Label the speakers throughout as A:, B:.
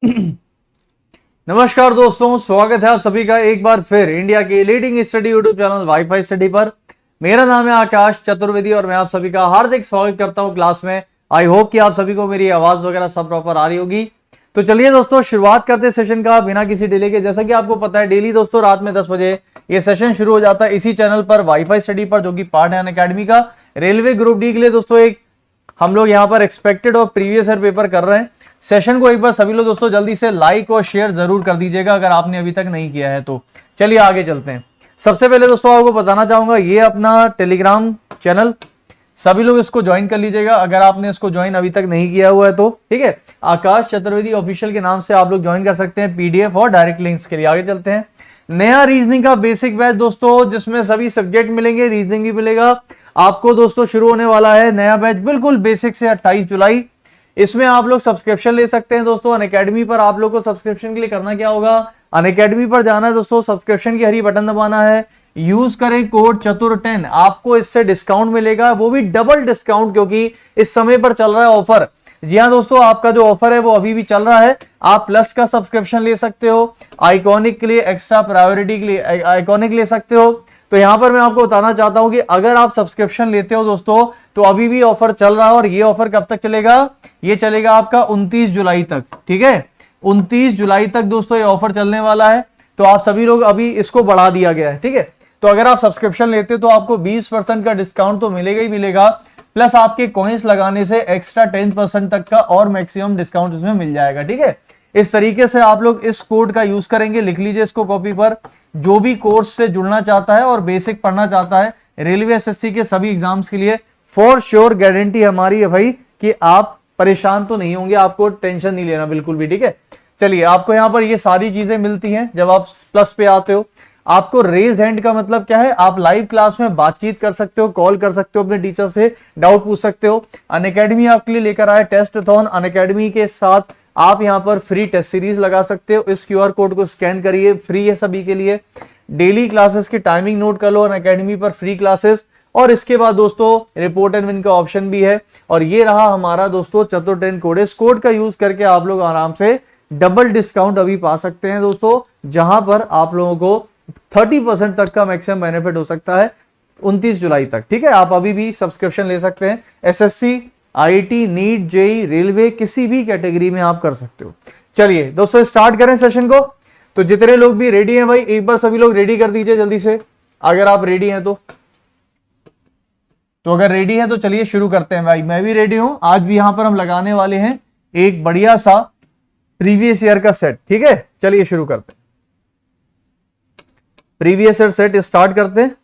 A: नमस्कार दोस्तों, स्वागत है आप सभी का एक बार फिर इंडिया के leading study YouTube channel wifi study पर। मेरा नाम है आकाश चतुर्वेदी और मैं आप सभी का हार्दिक स्वागत करता हूं क्लास में। आई होप कि आप सभी को मेरी आवाज वगैरह सब प्रॉपर आ रही होगी। तो चलिए दोस्तों, शुरुआत करते हैं सेशन का बिना किसी डिले के। जैसा कि आपको पता है, डेली दोस्तों रात में 10 बजे ये सेशन शुरू हो जाता है इसी चैनल पर वाईफाई स्टडी पर, जो कि पार्ट है अनअकैडमी का। रेलवे ग्रुप डी के लिए दोस्तों एक हम लोग यहाँ पर एक्सपेक्टेड और प्रीवियस ईयर पेपर कर रहे हैं। सेशन को एक बार सभी लोग दोस्तों जल्दी से लाइक और शेयर जरूर कर दीजिएगा अगर आपने अभी तक नहीं किया है तो। चलिए आगे चलते हैं। सबसे पहले दोस्तों आपको बताना चाहूंगा, ये अपना टेलीग्राम चैनल, सभी लोग इसको ज्वाइन कर लीजिएगा अगर आपने इसको ज्वाइन अभी तक नहीं किया हुआ है तो। ठीक है, आकाश चतुर्वेदी ऑफिशियल के नाम से आप लोग ज्वाइन कर सकते हैं पीडीएफ और डायरेक्ट लिंक्स के लिए। आगे चलते हैं। नया रीजनिंग का बेसिक बैच दोस्तों, जिसमें सभी सब्जेक्ट मिलेंगे, रीजनिंग भी मिलेगा आपको दोस्तों। शुरू होने वाला है नया बैच बिल्कुल बेसिक से 28 जुलाई। इसमें आप लोग सब्सक्रिप्शन ले सकते हैं दोस्तों। अनअकैडमी पर आप लोग को सब्सक्रिप्शन के लिए करना क्या होगा, अनअकैडमी पर जाना है दोस्तों, सब्सक्रिप्शन की हरी बटन दबाना है, यूज करें कोड चतुर10, आपको इससे डिस्काउंट मिलेगा, वो भी डबल डिस्काउंट, क्योंकि इस समय पर चल रहा है ऑफर। जी हाँ दोस्तों, आपका जो ऑफर है वो अभी भी चल रहा है। आप प्लस का सब्सक्रिप्शन ले सकते हो, आइकॉनिक के लिए, एक्स्ट्रा प्रायोरिटी के लिए आइकॉनिक ले सकते हो। तो यहां पर मैं आपको बताना चाहता हूं कि अगर आप सब्सक्रिप्शन लेते हो दोस्तों तो अभी भी ऑफर चल रहा है। और ये ऑफर कब तक चलेगा, ये चलेगा आपका 29 जुलाई तक। ठीक है, 29 जुलाई तक दोस्तों ये ऑफर चलने वाला है। तो आप सभी लोग, अभी इसको बढ़ा दिया गया है। ठीक है, तो अगर आप सब्सक्रिप्शन लेते तो आपको 20% का डिस्काउंट तो मिलेगा ही मिलेगा, प्लस आपके कॉइन्स लगाने से एक्स्ट्रा 10% तक का और मैक्सिमम डिस्काउंट इसमें मिल जाएगा। ठीक है, इस तरीके से आप लोग इस कोड का यूज करेंगे, लिख लीजिए इसको कॉपी पर। जो भी कोर्स से जुड़ना चाहता है और बेसिक पढ़ना चाहता है रेलवे एसएससी के सभी एग्जाम्स के लिए, फॉर श्योर गारंटी हमारी है भाई कि आप परेशान तो नहीं होंगे, आपको टेंशन नहीं लेना बिल्कुल भी। ठीक है, चलिए, आपको यहाँ पर ये सारी चीजें मिलती हैं जब आप प्लस पे आते हो। आपको रेज हैंड का मतलब क्या है, आप लाइव क्लास में बातचीत कर सकते हो, कॉल कर सकते हो, अपने टीचर से डाउट पूछ सकते हो। अनअकैडमी आपके लिए लेकर आए टेस्टथॉन। अनअकैडमी के साथ आप यहां पर फ्री टेस्ट सीरीज लगा सकते हो। इस क्यूआर कोड को स्कैन करिए, फ्री है सभी के लिए। डेली क्लासेस की टाइमिंग नोट कर लो, अनअकैडमी पर फ्री क्लासेस। और इसके बाद दोस्तों रिपोर्ट एंड विन का ऑप्शन भी है। और ये रहा हमारा दोस्तों चतुर10 कोड। इस कोड का यूज करके आप लोग आराम से डबल डिस्काउंट अभी पा सकते हैं दोस्तों, जहां पर आप लोगों को 30% तक का मैक्सिमम बेनिफिट हो सकता है 29 जुलाई तक। ठीक है, आप अभी भी सब्सक्रिप्शन ले सकते हैं। SSC, IIT, NEET, JEE, railway, किसी भी कैटेगरी में आप कर सकते हो। चलिए दोस्तों स्टार्ट करें सेशन को। तो जितने लोग भी रेडी हैं भाई, एक बार सभी लोग रेडी कर दीजिए जल्दी से, अगर आप रेडी हैं तो। अगर रेडी हैं तो चलिए शुरू करते हैं भाई। मैं भी रेडी हूं। आज भी यहां पर हम लगाने वाले हैं एक बढ़िया सा प्रीवियस ईयर का सेट। ठीक है, चलिए शुरू करते हैं। प्रीवियस ईयर सेट स्टार्ट करते हैं।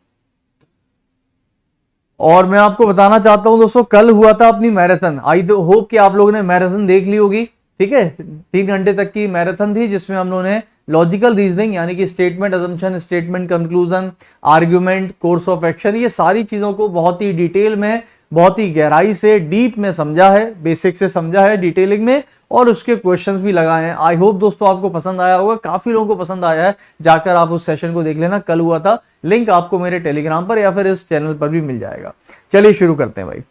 A: और मैं आपको बताना चाहता हूं दोस्तों, कल हुआ था अपनी मैराथन। आई होप कि आप लोगों ने मैराथन देख ली होगी। ठीक है, 3 घंटे तक की मैराथन थी, जिसमें हम लोगों ने लॉजिकल रीजनिंग यानी कि statement assumption, statement conclusion, argument, course of action, ये सारी चीजों को बहुत ही डिटेल में, बहुत ही गहराई से, डीप में समझा है, बेसिक से समझा है, डिटेलिंग में, और उसके क्वेश्चंस भी लगाए हैं। आई होप दोस्तों आपको पसंद आया होगा, काफी लोगों को पसंद आया है। जाकर आप उस सेशन को देख लेना, कल हुआ था। लिंक आपको मेरे टेलीग्राम पर या फिर इस चैनल पर भी मिल जाएगा। चलिए शुरू करते हैं भाई,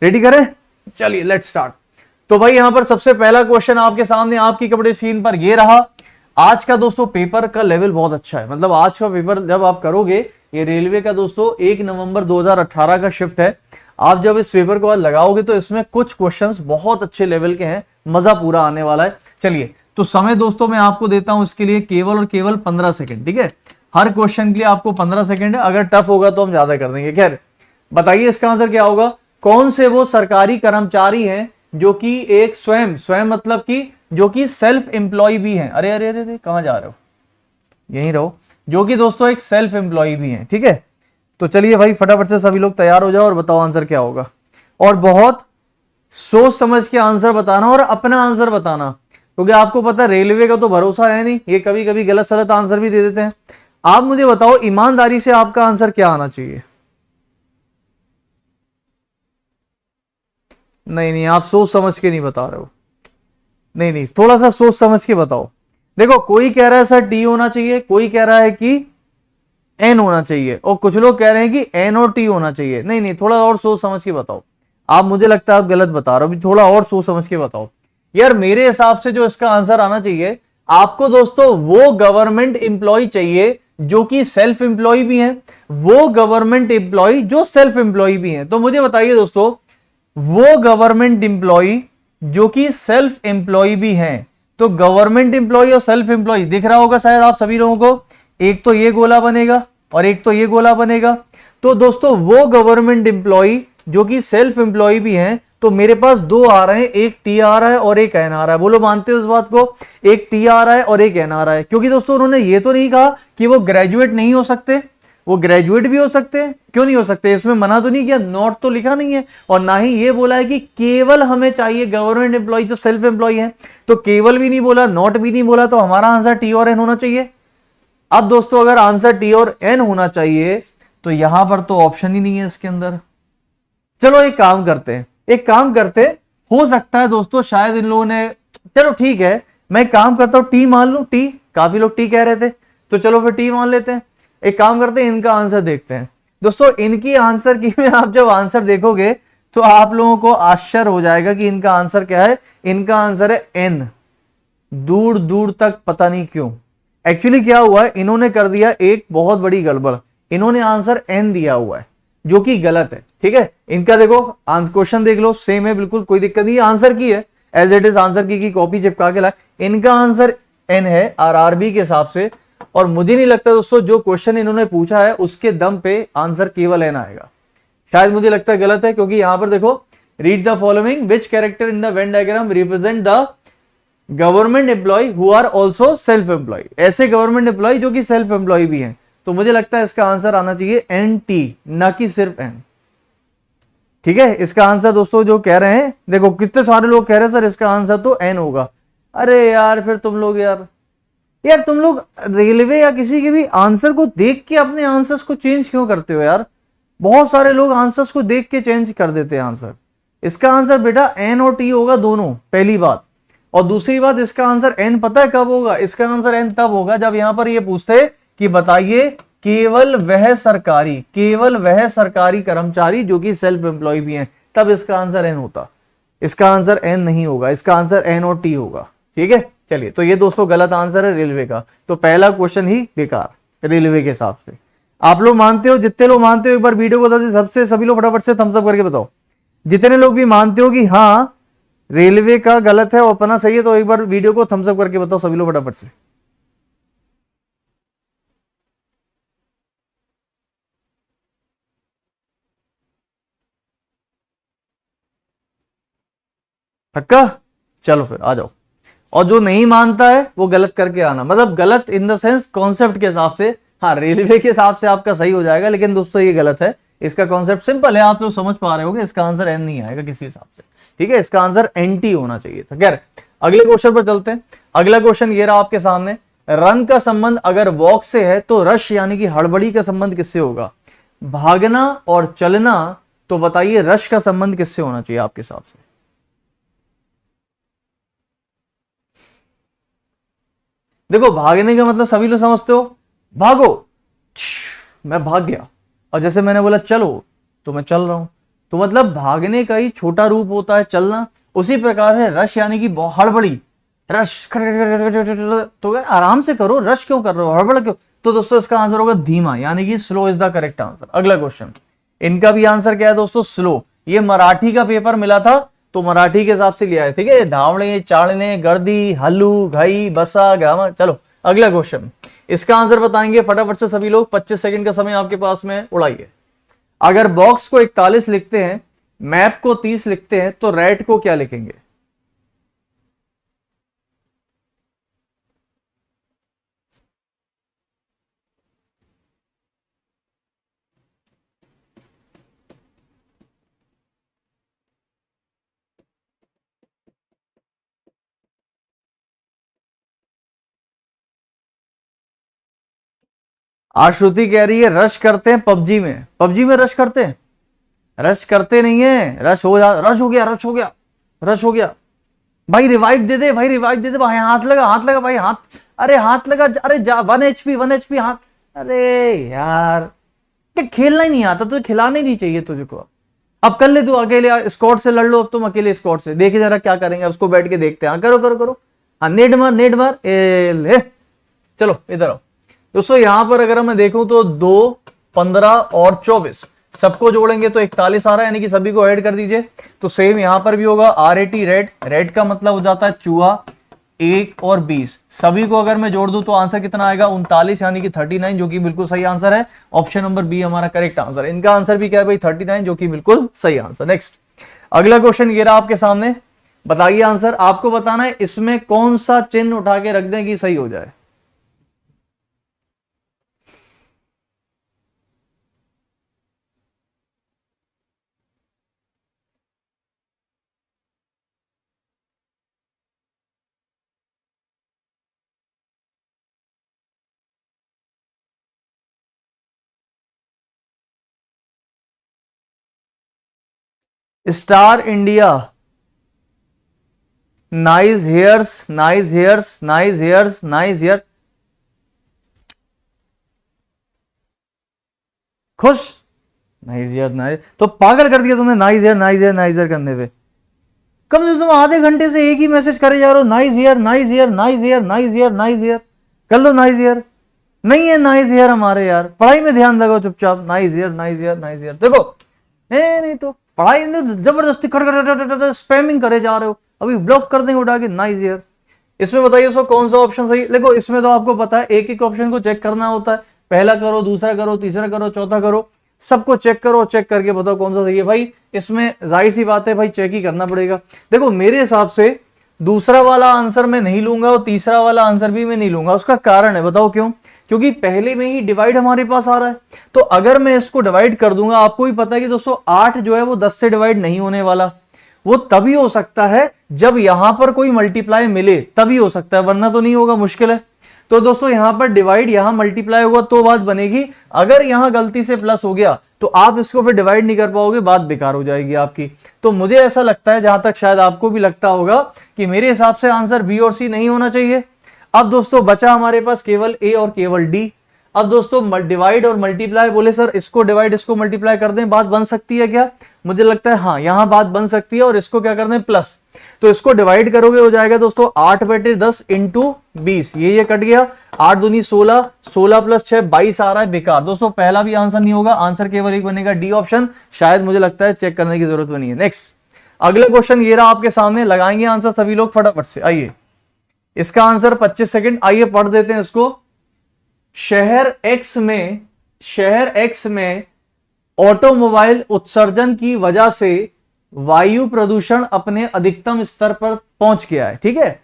A: रेडी करें, चलिए लेट्स स्टार्ट। तो भाई यहां पर सबसे पहला क्वेश्चन आपके सामने, आपकी कपड़े स्क्रीन पर ये रहा। आज का दोस्तों पेपर का लेवल बहुत अच्छा है। मतलब आज का पेपर जब आप करोगे, ये रेलवे का दोस्तों 1 नवंबर 2018 का शिफ्ट है। आप जब इस पेपर को आज लगाओगे तो इसमें कुछ क्वेश्चंस बहुत अच्छे लेवल के हैं, मजा पूरा आने वाला है। चलिए, तो समय दोस्तों मैं आपको देता हूं इसके लिए केवल और केवल 15 सेकंड। ठीक है, हर क्वेश्चन के लिए आपको 15 सेकंड है। अगर टफ होगा तो हम ज्यादा कर देंगे। खैर, बताइए इसका आंसर क्या होगा। कौन से वो सरकारी कर्मचारी हैं जो कि एक स्वयं मतलब कि जो कि सेल्फ एम्प्लॉय भी हैं। अरे अरे अरे कहां जा रहे हो, यहीं रहो। जो कि दोस्तों एक सेल्फ एम्प्लॉय भी हैं। ठीक है, तो चलिए भाई फटाफट से सभी लोग तैयार हो जाओ और बताओ आंसर क्या होगा। और बहुत सोच समझ के आंसर बताना और अपना आंसर बताना, क्योंकि आपको पता है रेलवे का तो भरोसा है नहीं, ये कभी कभी गलत सलत आंसर भी दे देते हैं। आप मुझे बताओ ईमानदारी से आपका आंसर क्या आना चाहिए। नहीं, आप सोच समझ के नहीं बता रहे हो। नहीं, थोड़ा सा सोच समझ के बताओ। देखो, कोई कह रहा है सर टी होना चाहिए, कोई कह रहा है कि एन होना चाहिए, और कुछ लोग कह रहे हैं कि एन और टी होना चाहिए। नहीं, थोड़ा और सोच समझ के बताओ। आप, मुझे लगता है आप गलत बता रहे हो, थोड़ा और सोच समझ के बताओ। यार मेरे हिसाब से जो इसका आंसर आना चाहिए आपको दोस्तों, वो गवर्नमेंट एम्प्लॉय चाहिए जो कि सेल्फ एम्प्लॉय भी है, वो गवर्नमेंट एम्प्लॉय जो सेल्फ एम्प्लॉय भी है। तो मुझे बताइए दोस्तों, वो गवर्नमेंट एम्प्लॉय जो कि सेल्फ एम्प्लॉय भी है। तो गवर्नमेंट एम्प्लॉय और सेल्फ एम्प्लॉय दिख रहा होगा शायद आप सभी लोगों को, एक तो ये गोला बनेगा और एक तो ये गोला बनेगा। तो दोस्तों वो गवर्नमेंट एम्प्लॉय जो कि सेल्फ एम्प्लॉय भी हैं, तो मेरे पास दो आ रहे हैं, एक टी आ रहा है और एक एन आ रहा है। बोलो मानते हो इस बात को? एक टी आ रहा है और एक एन आ रहा है, क्योंकि दोस्तों उन्होंने ये तो नहीं कहा कि वो ग्रेजुएट नहीं हो सकते, वो ग्रेजुएट भी हो सकते हैं। क्यों नहीं हो सकते? इसमें मना तो नहीं किया, नॉट तो लिखा नहीं है, और ना ही ये बोला है कि केवल हमें चाहिए गवर्नमेंट एम्प्लॉय जो सेल्फ एम्प्लॉय है। तो केवल भी नहीं बोला, नॉट भी नहीं बोला, तो हमारा आंसर टी और एन होना चाहिए। अब दोस्तों अगर आंसर टी और एन होना चाहिए तो यहां पर तो ऑप्शन ही नहीं है इसके अंदर। चलो एक काम करते हैं, एक काम करते, हो सकता है दोस्तों शायद इन लोगों ने, चलो ठीक है मैं काम करता हूं, टी मान लूं, टी, काफी लोग टी कह रहे थे तो चलो फिर टी मान लेते हैं। एक काम करते हैं, इनका आंसर देखते हैं दोस्तों। इनकी आंसर की में आप जब आंसर देखोगे तो आप लोगों को आश्चर्य हो जाएगा कि इनका आंसर क्या है। इनका आंसर है एन, दूर दूर तक पता नहीं क्यों। एक्चुअली क्या हुआ है, इन्होंने कर दिया एक बहुत बड़ी गड़बड़, इन्होंने आंसर एन दिया हुआ है जो कि गलत है। ठीक है, इनका देखो क्वेश्चन देख लो, सेम है बिल्कुल, कोई दिक्कत नहीं, आंसर की है एज इट इज, आंसर की कॉपी चिपका के लाए। इनका आंसर एन है आरआरबी के हिसाब से, और मुझे नहीं लगता दोस्तों जो क्वेश्चन इन्होंने पूछा है उसके दम पे आंसर केवल एन आएगा। शायद मुझे लगता है गलत है, क्योंकि यहां पर देखो, read the following, which character in the Venn diagram represent the government employ who are also self employ. ऐसे गवर्नमेंट एम्प्लॉय जो कि सेल्फ एम्प्लॉय भी हैं। तो मुझे लगता है इसका आंसर आना चाहिए एन टी, ना कि सिर्फ एन। ठीक है, इसका आंसर दोस्तों जो कह रहे हैं, देखो कितने सारे लोग कह रहे हैं सर इसका आंसर तो एन होगा। अरे यार फिर तुम लोग यार तुम लोग रेलवे या किसी के भी आंसर को देख के अपने आंसर्स को चेंज क्यों करते हो यार? बहुत सारे लोग आंसर्स को देख के चेंज कर देते हैं आंसर। इसका आंसर बेटा एन और टी होगा दोनों, पहली बात। और दूसरी बात, इसका आंसर एन पता है कब होगा? इसका आंसर एन तब होगा जब यहां पर ये पूछते कि बताइए केवल वह सरकारी कर्मचारी जो कि सेल्फ एम्प्लॉय भी हैं, तब इसका आंसर एन होता। इसका आंसर एन नहीं होगा, इसका आंसर एन और टी होगा। ठीक है, चलिए, तो ये दोस्तों गलत आंसर है रेलवे का। तो पहला क्वेश्चन ही बेकार रेलवे के हिसाब से। आप लोग मानते हो? जितने लोग मानते हो एक बार वीडियो को बता दो, सबसे सभी लोग फटाफट से थम्स अप करके बताओ। जितने लोग भी मानते हो कि हाँ रेलवे का गलत है और अपना सही है, तो एक बार वीडियो को थम्स अप करके बताओ सभी लोग फटाफट से। पक्का? चलो फिर आ जाओ। और जो नहीं मानता है वो गलत करके आना, मतलब गलत इन द सेंस कॉन्सेप्ट के हिसाब से। हाँ रेलवे के हिसाब से आपका सही हो जाएगा, लेकिन दोस्तों ये गलत है। इसका कॉन्सेप्ट सिंपल है, आप तो समझ पा रहे होगे। इसका आंसर एन नहीं आएगा किसी हिसाब से। ठीक है, इसका आंसर एन टी होना चाहिए था। खैर अगले क्वेश्चन पर चलते हैं। अगला क्वेश्चन ये रहा आपके सामने, रन का संबंध अगर वॉक से है तो रश यानी कि हड़बड़ी का संबंध किससे होगा? भागना और चलना, तो बताइए रश का संबंध किससे होना चाहिए आपके हिसाब से? देखो भागने का मतलब सभी लोग समझते हो, भागो, मैं भाग गया। और जैसे मैंने बोला चलो, तो मैं चल रहा हूं। तो मतलब भागने का ही छोटा रूप होता है चलना। उसी प्रकार है रश यानी कि हड़बड़ी, रश, तो आराम से करो, रश क्यों कर रहे हो, हड़बड़ क्यों? तो दोस्तों इसका आंसर होगा धीमा, यानी कि slow is the correct answer. अगला क्वेश्चन, इनका भी आंसर क्या है दोस्तों? स्लो। ये मराठी का पेपर मिला था तो मराठी के हिसाब से लिया है। ठीक है, धावणे, चाड़ने, गर्दी, हल्लू, घई, बसा, गामा। चलो अगला क्वेश्चन, इसका आंसर बताएंगे फटाफट से सभी लोग। 25 सेकंड का समय आपके पास में, उड़ाइए। अगर बॉक्स को 41 लिखते हैं, मैप को 30 लिखते हैं, तो रेट को क्या लिखेंगे? आश्रुति कह रही है रश करते हैं पबजी में। पबजी में रश करते हैं? रश करते नहीं है, रश हो गया, रश हो गया। भाई रिवाइव दे दे, भाई रिवाइव दे दे, भाई हाथ लगा भाई, हाथ, अरे हाथ लगा, अरे जा, 1 HP हाथ। अरे यार, क्या खेलना ही नहीं आता तुझे, खिलाने नहीं चाहिए तुझे को। अब कर ले तू अकेले, स्कॉट से लड़ लो, अब तुम अकेले स्कॉट से, देखे जरा क्या करेंगे, उसको बैठ के देखते हैं। हाँ करो करो करो, हाँ नेट मार नेट मार, ए ले, चलो इधर आओ दोस्तों। यहां पर अगर मैं देखूं तो 2, 15 और 24 सबको जोड़ेंगे तो 41 आ रहा है, यानी कि सभी को ऐड कर दीजिए। तो सेम यहां पर भी होगा, RAT रेड, रेड का मतलब हो जाता है चूहा, 1 और 20 सभी को अगर मैं जोड़ दूं तो आंसर कितना आएगा, 39 यानी कि 39, जो कि बिल्कुल सही आंसर है। ऑप्शन नंबर बी हमारा करेक्ट आंसर है। इनका आंसर भी क्या है भाई, 39, जो कि बिल्कुल सही आंसर। नेक्स्ट अगला क्वेश्चन ये रहा आपके सामने, बताइए आंसर। आपको बताना है इसमें कौन सा चिन्ह उठा के रख दें कि सही हो जाए। Star India, nice hairs, nice hairs, nice hairs, nice hair, खुश, नाइस हेयर, नाइस, तो पागल कर दिया तुमने nice hair nice hair nice hair करने पे। कम से कम आधे घंटे से एक ही मैसेज करे जा रहे हो, nice hair nice hair nice hair nice hair nice hair, कर लो नाइस हेयर। नहीं है नाइस हेयर हमारे, यार पढ़ाई में ध्यान लगाओ चुपचाप, nice hair nice hair nice hair. देखो नहीं तो पढ़ाई में जबरदस्ती खड़ स्पैमिंग करे जा रहे हो, अभी ब्लॉक कर देंगे उठा के, नाइस हेयर। इसमें बताइए सो कौन सा ऑप्शन सही। देखो इसमें तो आपको पता है एक एक ऑप्शन को चेक करना होता है, पहला करो, दूसरा करो, तीसरा करो, चौथा करो, सबको चेक करो, चेक करके बताओ कौन सा सही है। भाई इसमें जाहिर सी बात है भाई, चेक ही करना पड़ेगा। देखो मेरे हिसाब से दूसरा वाला आंसर मैं नहीं लूंगा और तीसरा वाला आंसर भी मैं नहीं लूंगा। उसका कारण है, बताओ क्यों, क्योंकि पहले में ही डिवाइड हमारे पास आ रहा है। तो अगर मैं इसको डिवाइड कर दूंगा, आपको भी पता है कि दोस्तों 8 जो है वो 10 से डिवाइड नहीं होने वाला, वो तभी हो सकता है जब यहां पर कोई मल्टीप्लाई मिले, तभी हो सकता है, वरना तो नहीं होगा, मुश्किल है। तो दोस्तों यहां पर डिवाइड, यहां मल्टीप्लाई होगा तो बात बनेगी। अगर यहां गलती से प्लस हो गया तो आप इसको फिर डिवाइड नहीं कर पाओगे, बात बेकार हो जाएगी आपकी। तो मुझे ऐसा लगता है, जहां तक शायद आपको भी लगता होगा, कि मेरे हिसाब से आंसर बी और सी नहीं होना चाहिए। अब दोस्तों बचा हमारे पास केवल ए और केवल डी। अब दोस्तों डिवाइड और मल्टीप्लाई, बोले सर इसको डिवाइड इसको मल्टीप्लाई कर दें, बात बन सकती है क्या? मुझे लगता है हाँ, यहां बात बन सकती है। और इसको क्या कर दें, प्लस, तो इसको डिवाइड करोगे हो जाएगा दोस्तों 8/10 इंटू 20, ये कट गया, 8 दूनी 16, 16 + 6 22 आ रहा है, बेकार। दोस्तों पहला भी आंसर नहीं होगा, आंसर केवल एक बनेगा, डी ऑप्शन। शायद मुझे लगता है चेक करने की जरूरत नहीं है। नेक्स्ट अगला क्वेश्चन ये रहा आपके सामने, लगाएंगे आंसर सभी लोग फटाफट से। आइए इसका आंसर 25 सेकंड, आइए पढ़ देते हैं इसको। शहर एक्स में ऑटोमोबाइल उत्सर्जन की वजह से वायु प्रदूषण अपने अधिकतम स्तर पर पहुंच गया है, ठीक है।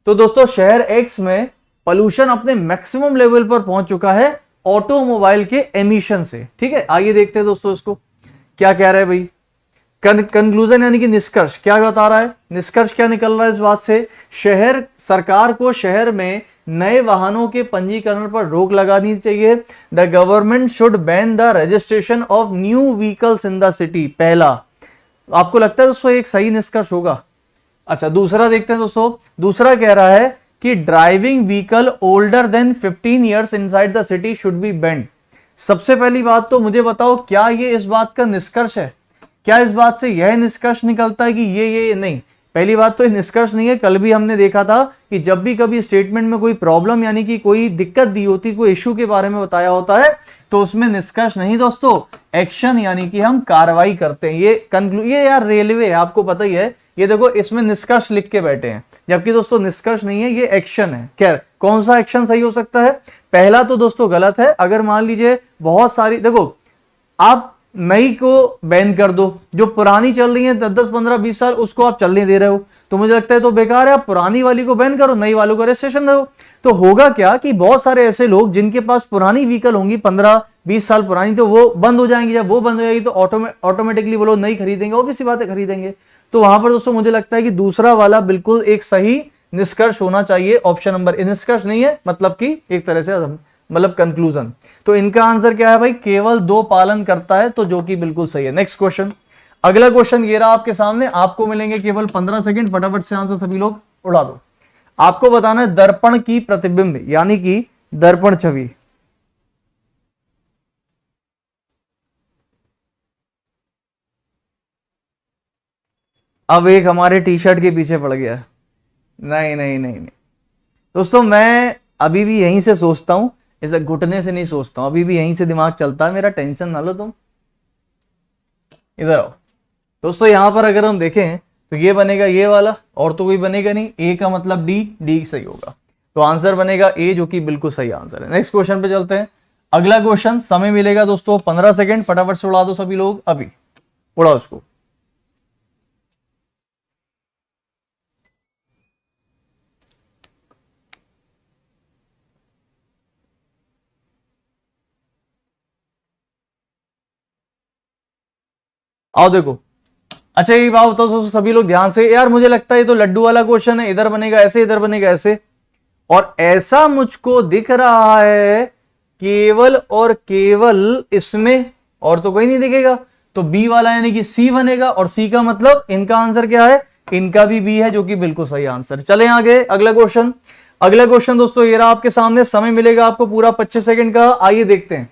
A: तो दोस्तों शहर एक्स में पोल्यूशन अपने मैक्सिमम लेवल पर पहुंच चुका है ऑटोमोबाइल के एमिशन से, ठीक है। आइए देखते हैं दोस्तों इसको क्या कह रहा है भाई। कंक्लूजन यानी कि निष्कर्ष क्या बता रहा है, निष्कर्ष क्या निकल रहा है इस बात से, सरकार को शहर में नए वाहनों के पंजीकरण पर रोक लगानी चाहिए। The government should ban the registration of new vehicles in the city. पहला, आपको लगता है दोस्तों एक सही निष्कर्ष होगा? अच्छा दूसरा देखते हैं दोस्तों। दूसरा कह रहा है कि driving vehicle older than 15 years inside the city should be band. सबसे पहली बात तो मुझे बताओ, क्या ये इस बात का निष्कर्ष है? क्या इस बात से यह निष्कर्ष निकलता है कि ये नहीं? पहली बात तो ये निष्कर्ष नहीं है। कल भी हमने देखा था कि जब भी कभी स्टेटमेंट में कोई प्रॉब्लम यानी कि कोई दिक्कत दी होती, कोई इश्यू के बारे में बताया होता है, तो उसमें निष्कर्ष नहीं दोस्तों, एक्शन यानी कि हम कार्रवाई करते हैं। ये यार रेलवे है, आपको पता ही है। ये देखो इसमें निष्कर्ष लिख के बैठे हैं, जबकि दोस्तों निष्कर्ष नहीं है, ये एक्शन है। खैर कौन सा एक्शन सही हो सकता है? पहला तो दोस्तों गलत है। अगर मान लीजिए बहुत सारी, देखो आप नई को बैन कर दो, जो पुरानी चल रही है 10, 15, 20 साल, उसको आप चलने दे रहे हो, तो मुझे लगता है तो बेकार है। आप पुरानी वाली को बैन करो, नई वालों को रजिस्ट्रेशन दो। तो होगा क्या कि बहुत सारे ऐसे लोग जिनके पास पुरानी व्हीकल होंगी 15-20 साल पुरानी, तो वो बंद हो जाएंगी। जब वो बंद हो जाएगी तो ऑटोमेटिकली वो लोग नहीं खरीदेंगे, ऑब्वियस सी बात है खरीदेंगे। तो वहां पर दोस्तों मुझे लगता है कि दूसरा वाला बिल्कुल एक सही निष्कर्ष होना चाहिए। ऑप्शन नंबर, निष्कर्ष नहीं है मतलब कि एक तरह से मतलब कंक्लूजन। तो इनका आंसर क्या है भाई, केवल 2 पालन करता है, तो जो कि बिल्कुल सही है। नेक्स्ट क्वेश्चन, अगला क्वेश्चन ये रहा आपके सामने। आपको मिलेंगे केवल 15 सेकंड, फटाफट से आंसर सभी लोग उड़ा दो। आपको बताना है दर्पण की प्रतिबिंब यानी कि दर्पण छवि। अब एक हमारे टी शर्ट के पीछे पड़ गया। नहीं नहीं नहीं नहीं दोस्तों, मैं अभी भी यहीं से सोचता हूं, ऐसे घुटने से नहीं सोचता हूं, अभी भी यहीं से दिमाग चलता है मेरा, टेंशन ना लो तुम। इधर आओ दोस्तों, यहां पर अगर हम देखें तो ये बनेगा ये वाला, और तो कोई बनेगा नहीं। ए का मतलब डी, डी सही होगा, तो आंसर बनेगा ए, जो कि बिल्कुल सही आंसर है। नेक्स्ट क्वेश्चन पे चलते हैं। अगला क्वेश्चन, समय मिलेगा दोस्तों 15 सेकंड, फटाफट से उड़ा दो सभी लोग, अभी उड़ाओ उसको। आओ देखो, अच्छा ये बात बताओ तो सभी लोग ध्यान से, यार मुझे लगता है ये तो लड्डू वाला क्वेश्चन है, इधर बनेगा ऐसे, इधर बनेगा ऐसे, और ऐसा मुझको दिख रहा है केवल और केवल इसमें, और तो कोई नहीं दिखेगा, तो बी वाला यानी कि सी बनेगा, और सी का मतलब इनका आंसर क्या है, इनका भी बी है, जो कि बिल्कुल सही आंसर। चले आगे अगला क्वेश्चन। अगला क्वेश्चन दोस्तों ये रहा आपके सामने, समय मिलेगा आपको पूरा 25 सेकंड का। आइए देखते हैं,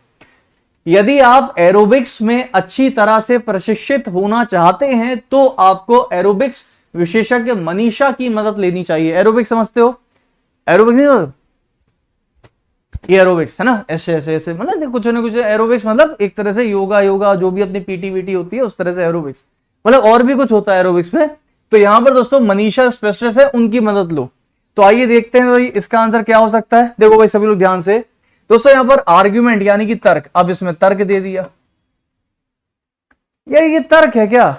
A: यदि आप एरोबिक्स में अच्छी तरह से प्रशिक्षित होना चाहते हैं तो आपको एरोबिक्स विशेषज्ञ मनीषा की मदद लेनी चाहिए। एरोबिक्स समझते हो? एरोबिक्स नहीं हो? ये एरोबिक्स है ना, ऐसे ऐसे ऐसे, मतलब कुछ ना कुछ एरोबिक्स, मतलब एक तरह से योगा, योगा जो भी अपनी पीटी वीटी होती है उस तरह से एरोबिक्स, मतलब और भी कुछ होता है एरोबिक्स में। तो यहां पर दोस्तों मनीषा स्पेशलिस्ट है, उनकी मदद लो। तो आइए देखते हैं भाई इसका आंसर क्या हो सकता है। देखो भाई सभी लोग ध्यान से दोस्तों, यहां पर आर्ग्यूमेंट यानी कि तर्क, अब इसमें तर्क दे दिया। ये तर्क है क्या?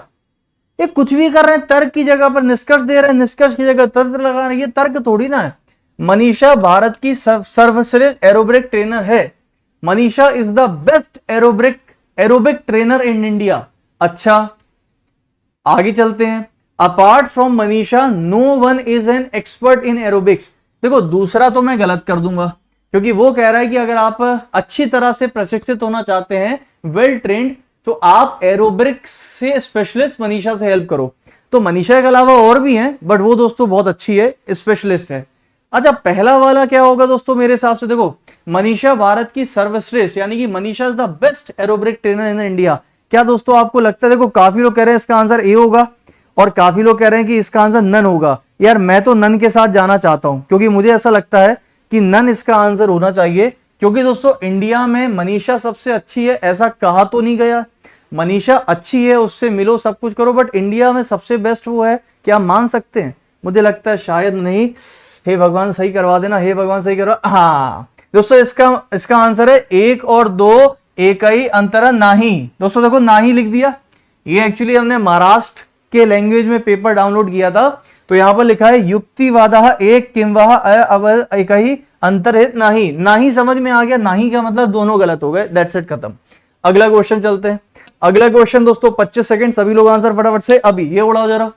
A: ये कुछ भी कर रहे हैं, तर्क की जगह पर निष्कर्ष दे रहे हैं, निष्कर्ष की जगह तर्क लगा रहे हैं, ये तर्क थोड़ी ना है। मनीषा भारत की सर्वश्रेष्ठ एरोबिक ट्रेनर है। Manisha is the best aerobic trainer in India. अच्छा आगे चलते हैं। Apart from Manisha no one is an expert in aerobics. देखो दूसरा तो मैं गलत कर दूंगा, क्योंकि वो कह रहा है कि अगर आप अच्छी तरह से प्रशिक्षित होना चाहते हैं, वेल ट्रेंड, तो आप एरोबिक्स से स्पेशलिस्ट मनीषा से हेल्प करो। तो मनीषा के अलावा और भी हैं, बट वो दोस्तों बहुत अच्छी है, स्पेशलिस्ट है। अच्छा पहला वाला क्या होगा दोस्तों मेरे हिसाब से? देखो मनीषा भारत की सर्वश्रेष्ठ, यानी कि Manisha is the best aerobic trainer in India. क्या दोस्तों आपको लगता है? देखो काफी लोग कह रहे हैं इसका आंसर ए होगा, और काफी लोग कह रहे हैं कि इसका आंसर नन होगा। यार मैं तो नन के साथ जाना चाहता हूं, क्योंकि मुझे ऐसा लगता है कि नन इसका आंसर होना चाहिए, क्योंकि दोस्तों इंडिया में मनीषा सबसे अच्छी है ऐसा कहा तो नहीं गया। मनीषा अच्छी है, उससे मिलो, सब कुछ करो, बट इंडिया में सबसे बेस्ट वो है, क्या मान सकते हैं? मुझे लगता है शायद नहीं। हे भगवान सही करवा देना, हे भगवान सही करवा। हाँ दोस्तों इसका आंसर है 1 और 2 एक ही अंतर नाही। दोस्तों देखो नाही लिख दिया, ये एक्चुअली हमने महाराष्ट्र के लैंग्वेज में पेपर डाउनलोड किया था, तो यहां पर लिखा है युक्तिवादः एक किंवा एक ही अंतर है नाही। नाही समझ में आ गया, नाही का मतलब दोनों गलत हो गए, दैट्स इट, खत्म। अगला क्वेश्चन चलते हैं। अगला क्वेश्चन दोस्तों 25 सेकंड, सभी लोग आंसर फटाफट से अभी ये उड़ाओ जरा।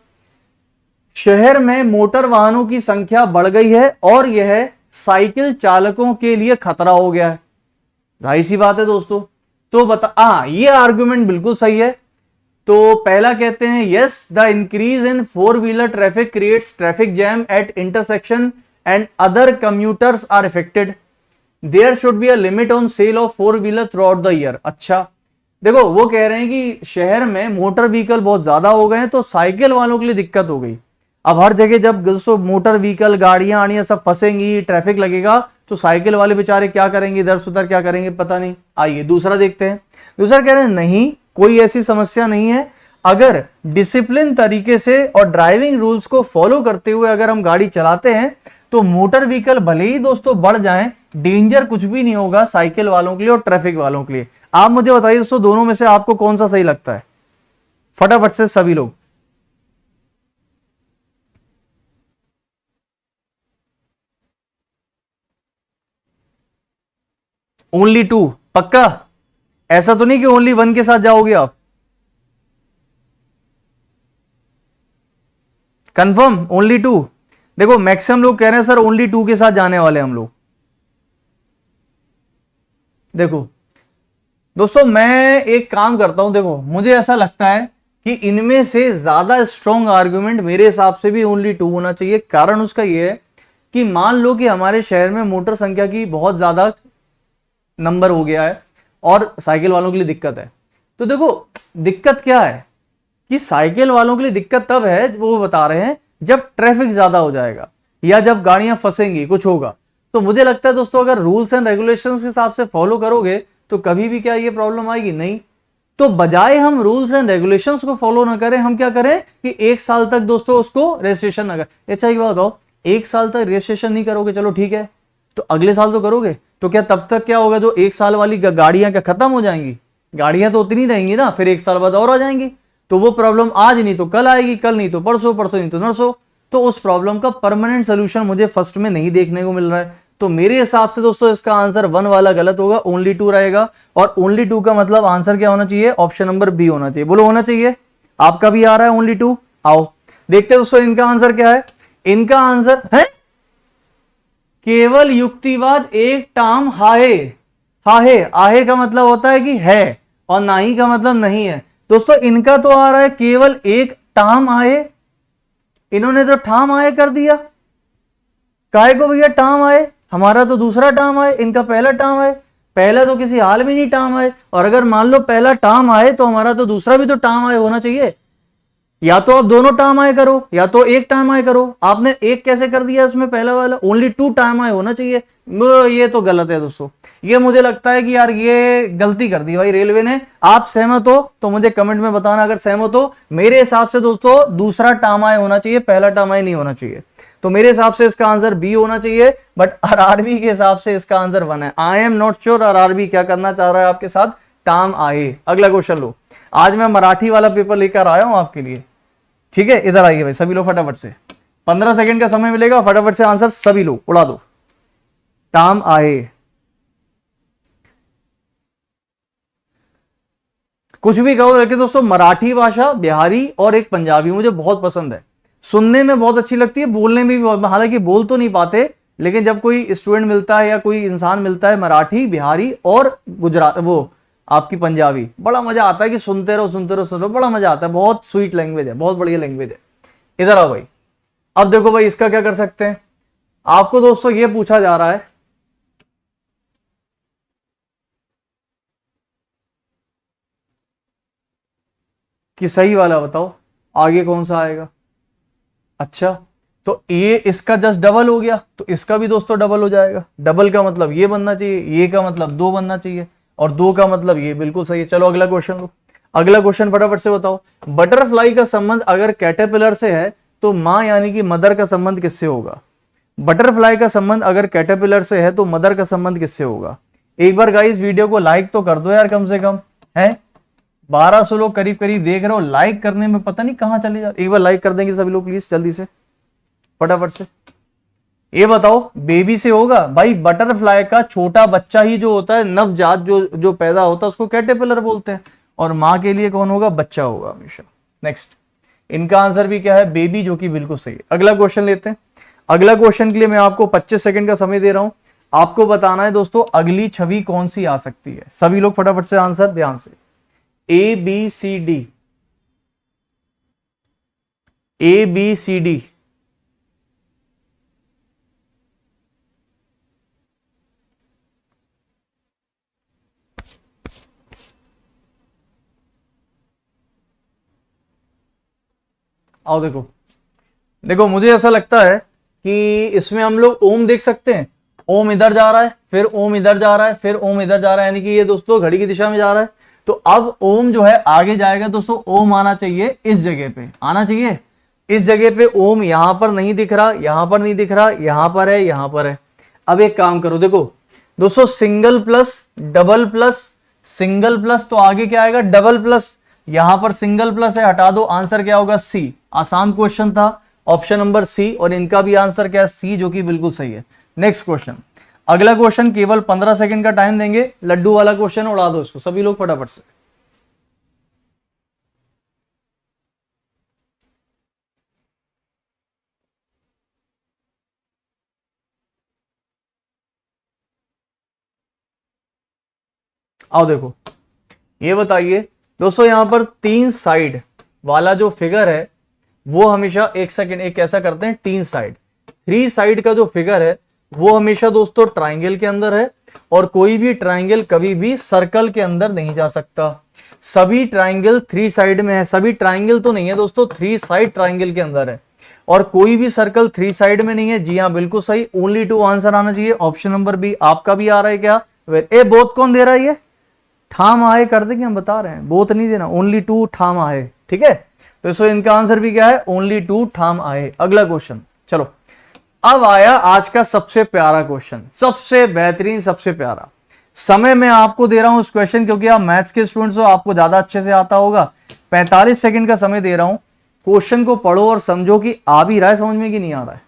A: शहर में मोटर वाहनों की संख्या बढ़ गई है और यह साइकिल चालकों के लिए खतरा हो गया है। जाहिर सी बात है दोस्तों, तो बता ये आर्गुमेंट बिल्कुल सही है। तो पहला कहते हैं yes the increase in four wheeler traffic creates traffic jam at intersection and other commuters are affected. There should be a limit on sale of four wheeler throughout the year. अच्छा देखो वो कह रहे हैं कि शहर में मोटर व्हीकल बहुत ज्यादा हो गए हैं, तो साइकिल वालों के लिए दिक्कत हो गई। अब हर जगह जब दोस्तों मोटर व्हीकल, गाड़ियां आड़ियां सब फंसेंगी, ट्रैफिक लगेगा, तो साइकिल वाले बेचारे क्या करेंगे, इधर से उधर क्या करेंगे पता नहीं। आइए दूसरा देखते हैं। दूसरा कह रहे हैं नहीं कोई ऐसी समस्या नहीं है, अगर डिसिप्लिन तरीके से और ड्राइविंग रूल्स को फॉलो करते हुए अगर हम गाड़ी चलाते हैं तो मोटर व्हीकल भले ही दोस्तों बढ़ जाएं, डेंजर कुछ भी नहीं होगा साइकिल वालों के लिए और ट्रैफिक वालों के लिए। आप मुझे बताइए दोस्तों दोनों में से आपको कौन सा सही लगता है? फटाफट से सभी लोग। ओनली 2 पक्का? ऐसा तो नहीं कि ओनली 1 के साथ जाओगे आप? Confirm only 2? देखो मैक्सिमम लोग कह रहे हैं सर ओनली 2 के साथ जाने वाले हम लोग। देखो दोस्तों मैं एक काम करता हूं, देखो मुझे ऐसा लगता है कि इनमें से ज्यादा स्ट्रॉन्ग आर्गुमेंट मेरे हिसाब से भी ओनली 2 होना चाहिए। कारण उसका यह है कि मान लो कि हमारे शहर में मोटर संख्या की बहुत ज्यादा नंबर हो गया है और साइकिल वालों के लिए दिक्कत है। तो देखो दिक्कत क्या है कि साइकिल वालों के लिए दिक्कत तब है, वो बता रहे हैं जब ट्रैफिक ज्यादा हो जाएगा या जब गाड़ियां फंसेंगी, कुछ होगा। तो मुझे लगता है दोस्तों अगर रूल्स एंड रेगुलेशंस के हिसाब से फॉलो करोगे तो कभी भी क्या ये प्रॉब्लम आएगी? नहीं। तो बजाय हम रूल्स एंड रेगुलेशंस को फॉलो ना करें, हम क्या करें कि 1 साल तक दोस्तों उसको रजिस्ट्रेशन ना करें। अच्छा एक बात बताओ, 1 साल तक रजिस्ट्रेशन नहीं करोगे, चलो ठीक है, तो अगले साल तो करोगे, तो क्या तब तक क्या होगा, जो 1 साल वाली गाड़ियां क्या खत्म हो जाएंगी? गाड़ियां तो उतनी रहेंगी ना, फिर 1 साल बाद और आ जाएंगी। तो वो प्रॉब्लम आज नहीं तो कल आएगी, कल नहीं तो परसों, परसों नहीं तो नरसों। तो उस प्रॉब्लम का परमानेंट सोल्यूशन मुझे फर्स्ट में नहीं देखने को मिल रहा है। तो मेरे हिसाब से दोस्तों इसका आंसर 1 वाला गलत होगा, ओनली 2 रहेगा। और ओनली 2 का मतलब आंसर क्या होना चाहिए? ऑप्शन नंबर बी होना चाहिए। बोलो होना चाहिए। आपका भी आ रहा है ओनली 2। आओ देखते हैं दोस्तों इनका आंसर क्या है। इनका आंसर है केवल युक्तिवाद एक टाम हाहे। हाहे, आहे का मतलब होता है कि है, और नाही का मतलब नहीं है। दोस्तों इनका तो आ रहा है केवल एक टाम आए, इन्होंने तो ठाम आए कर दिया। काहे को भैया टाम आए? हमारा तो दूसरा टाम आए, इनका पहला टाम आए। पहला तो किसी हाल में नहीं टाम आए, और अगर मान लो पहला टाम आए तो हमारा तो दूसरा भी तो टाम आए होना चाहिए। या तो आप दोनों टाइम आए करो या तो एक टाइम आए करो। आपने एक कैसे कर दिया इसमें? पहला वाला ओनली 2 टाइम आए होना चाहिए। ये तो गलत है दोस्तों। ये मुझे लगता है कि यार ये गलती कर दी भाई रेलवे ने। आप सहमत हो तो मुझे कमेंट में बताना, अगर सहमत हो। मेरे हिसाब से दोस्तों दूसरा टाइम आए होना चाहिए, पहला टाइम आए नहीं होना चाहिए। तो मेरे हिसाब से इसका आंसर बी होना चाहिए, बट आरआरबी के हिसाब से इसका आंसर 1 है। I am not sure RRB क्या करना चाह रहा है आपके साथ। टाइम आए। अगला क्वेश्चन लो। आज मैं मराठी वाला पेपर लेकर आया हूं आपके लिए, ठीक है। इधर आइए भाई सभी लोग फटाफट से, 15 सेकंड का समय मिलेगा, फटाफट से आंसर सभी लोग उड़ा दो। टाइम आए। कुछ भी कहो, लेकिन दोस्तों मराठी भाषा, बिहारी और एक पंजाबी मुझे बहुत पसंद है। सुनने में बहुत अच्छी लगती है, बोलने में भी, हालांकि बोल तो नहीं पाते, लेकिन जब कोई स्टूडेंट मिलता है या कोई इंसान मिलता है मराठी, बिहारी और गुजरात, वो आपकी पंजाबी, बड़ा मजा आता है कि सुनते रहो सुनते रहो सुनते रहो, बड़ा मजा आता है। बहुत स्वीट लैंग्वेज है, बहुत बढ़िया लैंग्वेज है। इधर आओ भाई। अब देखो भाई इसका क्या कर सकते हैं। आपको दोस्तों ये पूछा जा रहा है कि सही वाला बताओ आगे कौन सा आएगा। अच्छा, तो ये इसका जस्ट डबल हो गया, तो इसका भी दोस्तों डबल हो जाएगा। डबल का मतलब ये बनना चाहिए, ये का मतलब 2 बनना चाहिए, और 2 का मतलब ये। बिल्कुल सही है। चलो अगला क्वेश्चन लो। अगला क्वेश्चन फटाफट से बताओ। बटरफ्लाई का संबंध अगर कैटरपिलर से है तो मां यानी कि मदर का संबंध किससे होगा? बटरफ्लाई का संबंध अगर कैटरपिलर से है तो मदर का संबंध किससे होगा? एक बार गाइस वीडियो को लाइक तो कर दो यार, कम से कम है 1200 लोग करीब करीब देख रहे हो। लाइक करने में पता नहीं कहां चले जा। एक बार लाइक कर देंगे सभी लोग प्लीज, जल्दी से फटाफट से। ये बताओ बेबी से होगा भाई। बटरफ्लाई का छोटा बच्चा ही जो होता है, नवजात जो पैदा होता है, उसको कैटरपिलर बोलते हैं। और मां के लिए कौन होगा? बच्चा होगा हमेशा। नेक्स्ट, इनका आंसर भी क्या है? बेबी, जो कि बिल्कुल सही है। अगला क्वेश्चन लेते हैं। अगला क्वेश्चन के लिए मैं आपको 25 सेकंड का समय दे रहा हूं। आपको बताना है दोस्तों अगली छवि कौन सी आ सकती है। सभी लोग फटाफट से आंसर ध्यान से। A B C D, A B C D. आओ देखो, देखो मुझे ऐसा लगता है कि इसमें हम लोग ओम देख सकते हैं। ओम इधर जा रहा है, फिर ओम इधर जा रहा है, फिर ओम इधर जा रहा है, यानी कि ये दोस्तों घड़ी की दिशा में जा रहा है। तो अब ओम जो है आगे जाएगा दोस्तों। ओम आना चाहिए इस जगह पे, आना चाहिए इस जगह पे। ओम यहां पर नहीं दिख रहा, यहां पर नहीं दिख रहा, यहां पर है, यहां पर है। अब एक काम करो, देखो दोस्तों single plus double plus, single plus तो आगे क्या आएगा? Double plus. यहां पर सिंगल प्लस है, हटा दो, आंसर क्या होगा? सी। आसान क्वेश्चन था, ऑप्शन नंबर सी। और इनका भी आंसर क्या है? सी, जो कि बिल्कुल सही है। Next question. अगला क्वेश्चन केवल 15 सेकंड का टाइम देंगे। लड्डू वाला क्वेश्चन उड़ा दो इसको सभी लोग फटाफट से। आओ देखो, ये बताइए दोस्तों, यहां पर 3 साइड वाला जो फिगर है वो हमेशा, एक सेकंड, एक ऐसा करते हैं 3 साइड, 3 साइड का जो फिगर है वो हमेशा दोस्तों ट्राइंगल के अंदर है। और कोई भी ट्राइंगल कभी भी सर्कल के अंदर नहीं जा सकता। सभी ट्राइंगल 3 साइड में है, सभी ट्राइंगल तो नहीं है दोस्तों, 3 साइड ट्राइंगल के अंदर है, और कोई भी सर्कल 3 साइड में नहीं है। जी हाँ, बिल्कुल सही, ओनली 2 आंसर आना चाहिए। ऑप्शन नंबर बी आपका भी आ रहा है क्या? ए बोथ कौन दे रहा है? ये ठाम आए कर दे, हम बता रहे हैं, बोथ नहीं देना, ओनली 2 ठाम आए। ठीक है, तो इसको इनका आंसर भी क्या है? ओनली 2 ठाम आए। अगला क्वेश्चन, चलो अब आया आज का सबसे प्यारा क्वेश्चन, सबसे बेहतरीन, सबसे प्यारा। समय मैं आपको दे रहा हूं इस क्वेश्चन, क्योंकि आप मैथ्स के स्टूडेंट्स हो, आपको ज्यादा अच्छे से आता होगा। 45 सेकंड का समय दे रहा हूं, क्वेश्चन को पढ़ो और समझो कि आ भी रहा है समझ में कि नहीं आ रहा है।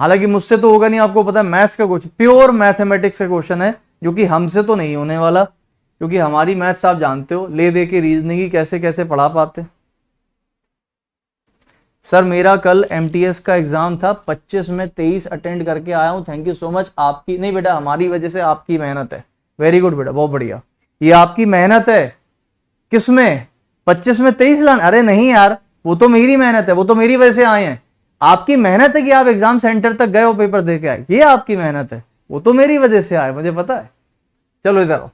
A: हालांकि मुझसे तो होगा नहीं, आपको पता है मैथ्स का क्वेश्चन, प्योर मैथमेटिक्स का क्वेश्चन है, जो कि हमसे तो नहीं होने वाला, क्योंकि हमारी मैथ्स आप जानते हो, ले दे के रीजनिंग ही कैसे कैसे पढ़ा पाते। सर मेरा कल एमटीएस का एग्जाम था, 25 में 23 अटेंड करके आया हूं, थैंक यू सो मच। आपकी नहीं बेटा, हमारी वजह से आपकी मेहनत है। वेरी गुड बेटा, बहुत बढ़िया, ये आपकी मेहनत है। किसमें? 25 में 23 लान? अरे नहीं यार, वो तो मेरी मेहनत है, वो तो मेरी वजह से आए हैं। आपकी मेहनत है कि आप एग्जाम सेंटर तक गए हो, पेपर दे के आए, ये आपकी मेहनत है, वो तो मेरी वजह से आए, मुझे पता है। चलो इधर आओ।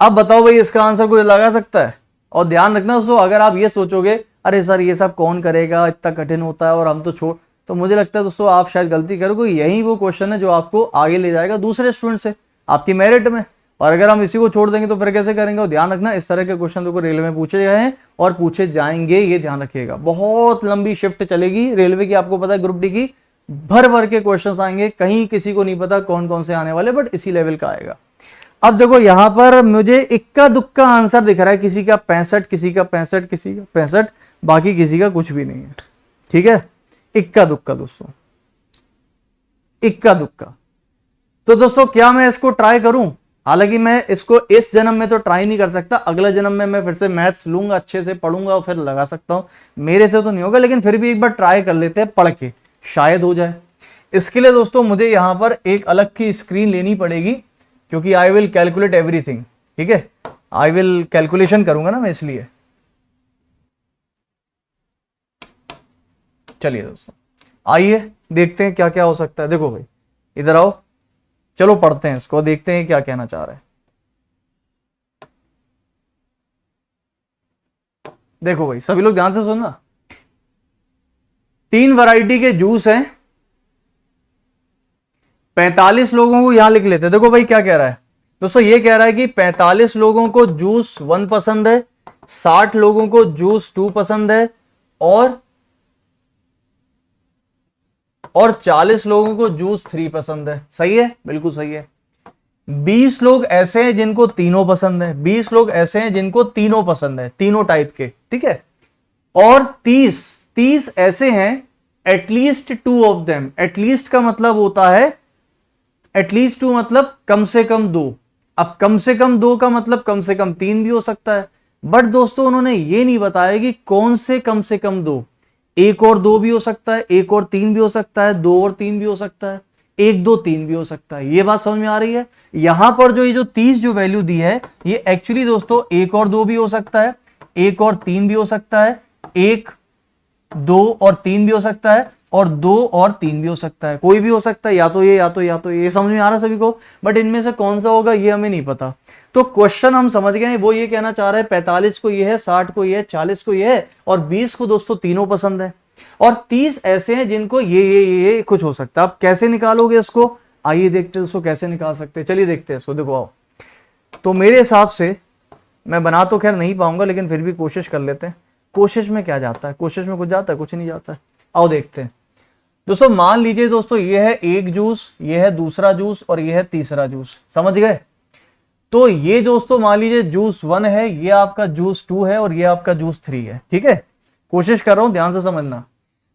A: अब बताओ भाई, इसका आंसर कोई लगा सकता है? और ध्यान रखना दोस्तों, अगर आप ये सोचोगे अरे सर ये सब कौन करेगा, इतना कठिन होता है और हम तो छोड़, तो मुझे लगता है दोस्तों आप शायद गलती करोगे। यही वो क्वेश्चन है जो आपको आगे ले जाएगा दूसरे स्टूडेंट से, आपकी मेरिट में। और अगर हम इसी को छोड़ देंगे तो फिर कैसे करेंगे? और ध्यान रखना, इस तरह के क्वेश्चन तो रेलवे में पूछे गए हैं और पूछे जाएंगे, ये ध्यान रखिएगा। बहुत लंबी शिफ्ट चलेगी रेलवे की, आपको पता है, ग्रुप डी की भर भर के क्वेश्चन आएंगे, कहीं किसी को नहीं पता कौन कौन से आने वाले, बट इसी लेवल का आएगा। अब देखो यहां पर मुझे इक्का दुक्का आंसर दिख रहा है, किसी का 65, किसी का 65, किसी का 65, बाकी किसी का कुछ भी नहीं है। ठीक है, इक्का दुक्का दोस्तों, इक्का दुक्का। तो दोस्तों क्या मैं इसको ट्राई करूं? हालांकि मैं इसको इस जन्म में तो ट्राई नहीं कर सकता, अगले जन्म में मैं फिर से मैथ्स लूंगा, अच्छे से पढ़ूंगा और फिर लगा सकता हूं। मेरे से तो नहीं होगा, लेकिन फिर भी एक बार ट्राई कर लेते हैं पढ़ के, शायद हो जाए। इसके लिए दोस्तों मुझे यहां पर एक अलग की स्क्रीन लेनी पड़ेगी, क्योंकि आई विल कैलकुलेट एवरीथिंग। ठीक है, आई विल कैलकुलेशन करूंगा ना मैं, इसलिए। चलिए दोस्तों, आइए देखते हैं क्या क्या हो सकता है। देखो भाई, इधर आओ, चलो पढ़ते हैं इसको, देखते हैं क्या कहना चाह रहे हैं। देखो भाई, सभी लोग ध्यान से सुनना। 3 वैरायटी के जूस हैं, 45 लोगों को यहां लिख लेते हैं। देखो भाई क्या कह रहा है दोस्तों, ये कह रहा है कि 45 लोगों को जूस 1 पसंद है, 60 लोगों को जूस 2 पसंद है, और 40 लोगों को जूस 3 पसंद है। सही है, बिल्कुल सही है। 20 लोग ऐसे हैं जिनको तीनों पसंद है, 20 लोग ऐसे हैं जिनको तीनों पसंद है, तीनों टाइप के। ठीक है, और 30 ऐसे हैं, एटलीस्ट 2 ऑफ देम। एटलीस्ट का मतलब होता है, एटलीस्ट 2 मतलब कम से कम 2। अब कम से कम 2 का मतलब कम से कम 3 भी हो सकता है, बट दोस्तों उन्होंने ये नहीं बताया कि कौन से कम 2। 1 और 2 भी हो सकता है, 1 और 3 भी हो सकता है, 2 और 3 भी हो सकता है, 1 2 3 भी हो सकता है। ये बात समझ में आ रही है? यहां पर जो ये जो 30 जो वैल्यू दी है, ये एक्चुअली दोस्तों 1 और 2 भी हो सकता है, 1 और 3 भी हो सकता है, 1 2 और 3 भी हो सकता है, और 2 और 3 भी हो सकता है। कोई भी हो सकता है, या तो ये, या तो ये। समझ में आ रहा है सभी को? बट इनमें से कौन सा होगा ये हमें नहीं पता। तो क्वेश्चन हम समझ गए, वो ये कहना चाह रहा है 45 को ये है, 60 को ये है, 40 को ये है, और 20 को दोस्तों तीनों पसंद है, और 30 ऐसे हैं जिनको ये कुछ हो सकता है। आप कैसे निकालोगे इसको? आइए देखते हैं दोस्तों कैसे निकाल सकते हैं। चलिए देखते हैं इसको। देखो आओ, तो मेरे हिसाब से मैं बना तो खैर नहीं पाऊंगा, लेकिन फिर भी कोशिश कर लेते हैं। कोशिश में क्या जाता है? कोशिश में कुछ जाता है? कुछ नहीं जाता है। आओ देखते हैं दोस्तों। मान लीजिए दोस्तों ये है एक जूस, ये है दूसरा जूस, और ये है तीसरा जूस। समझ गए? तो ये दोस्तों मान लीजिए जूस 1 है, ये आपका जूस 2 है, और ये आपका जूस 3 है। ठीक है, कोशिश कर रहा हूं ध्यान से समझना।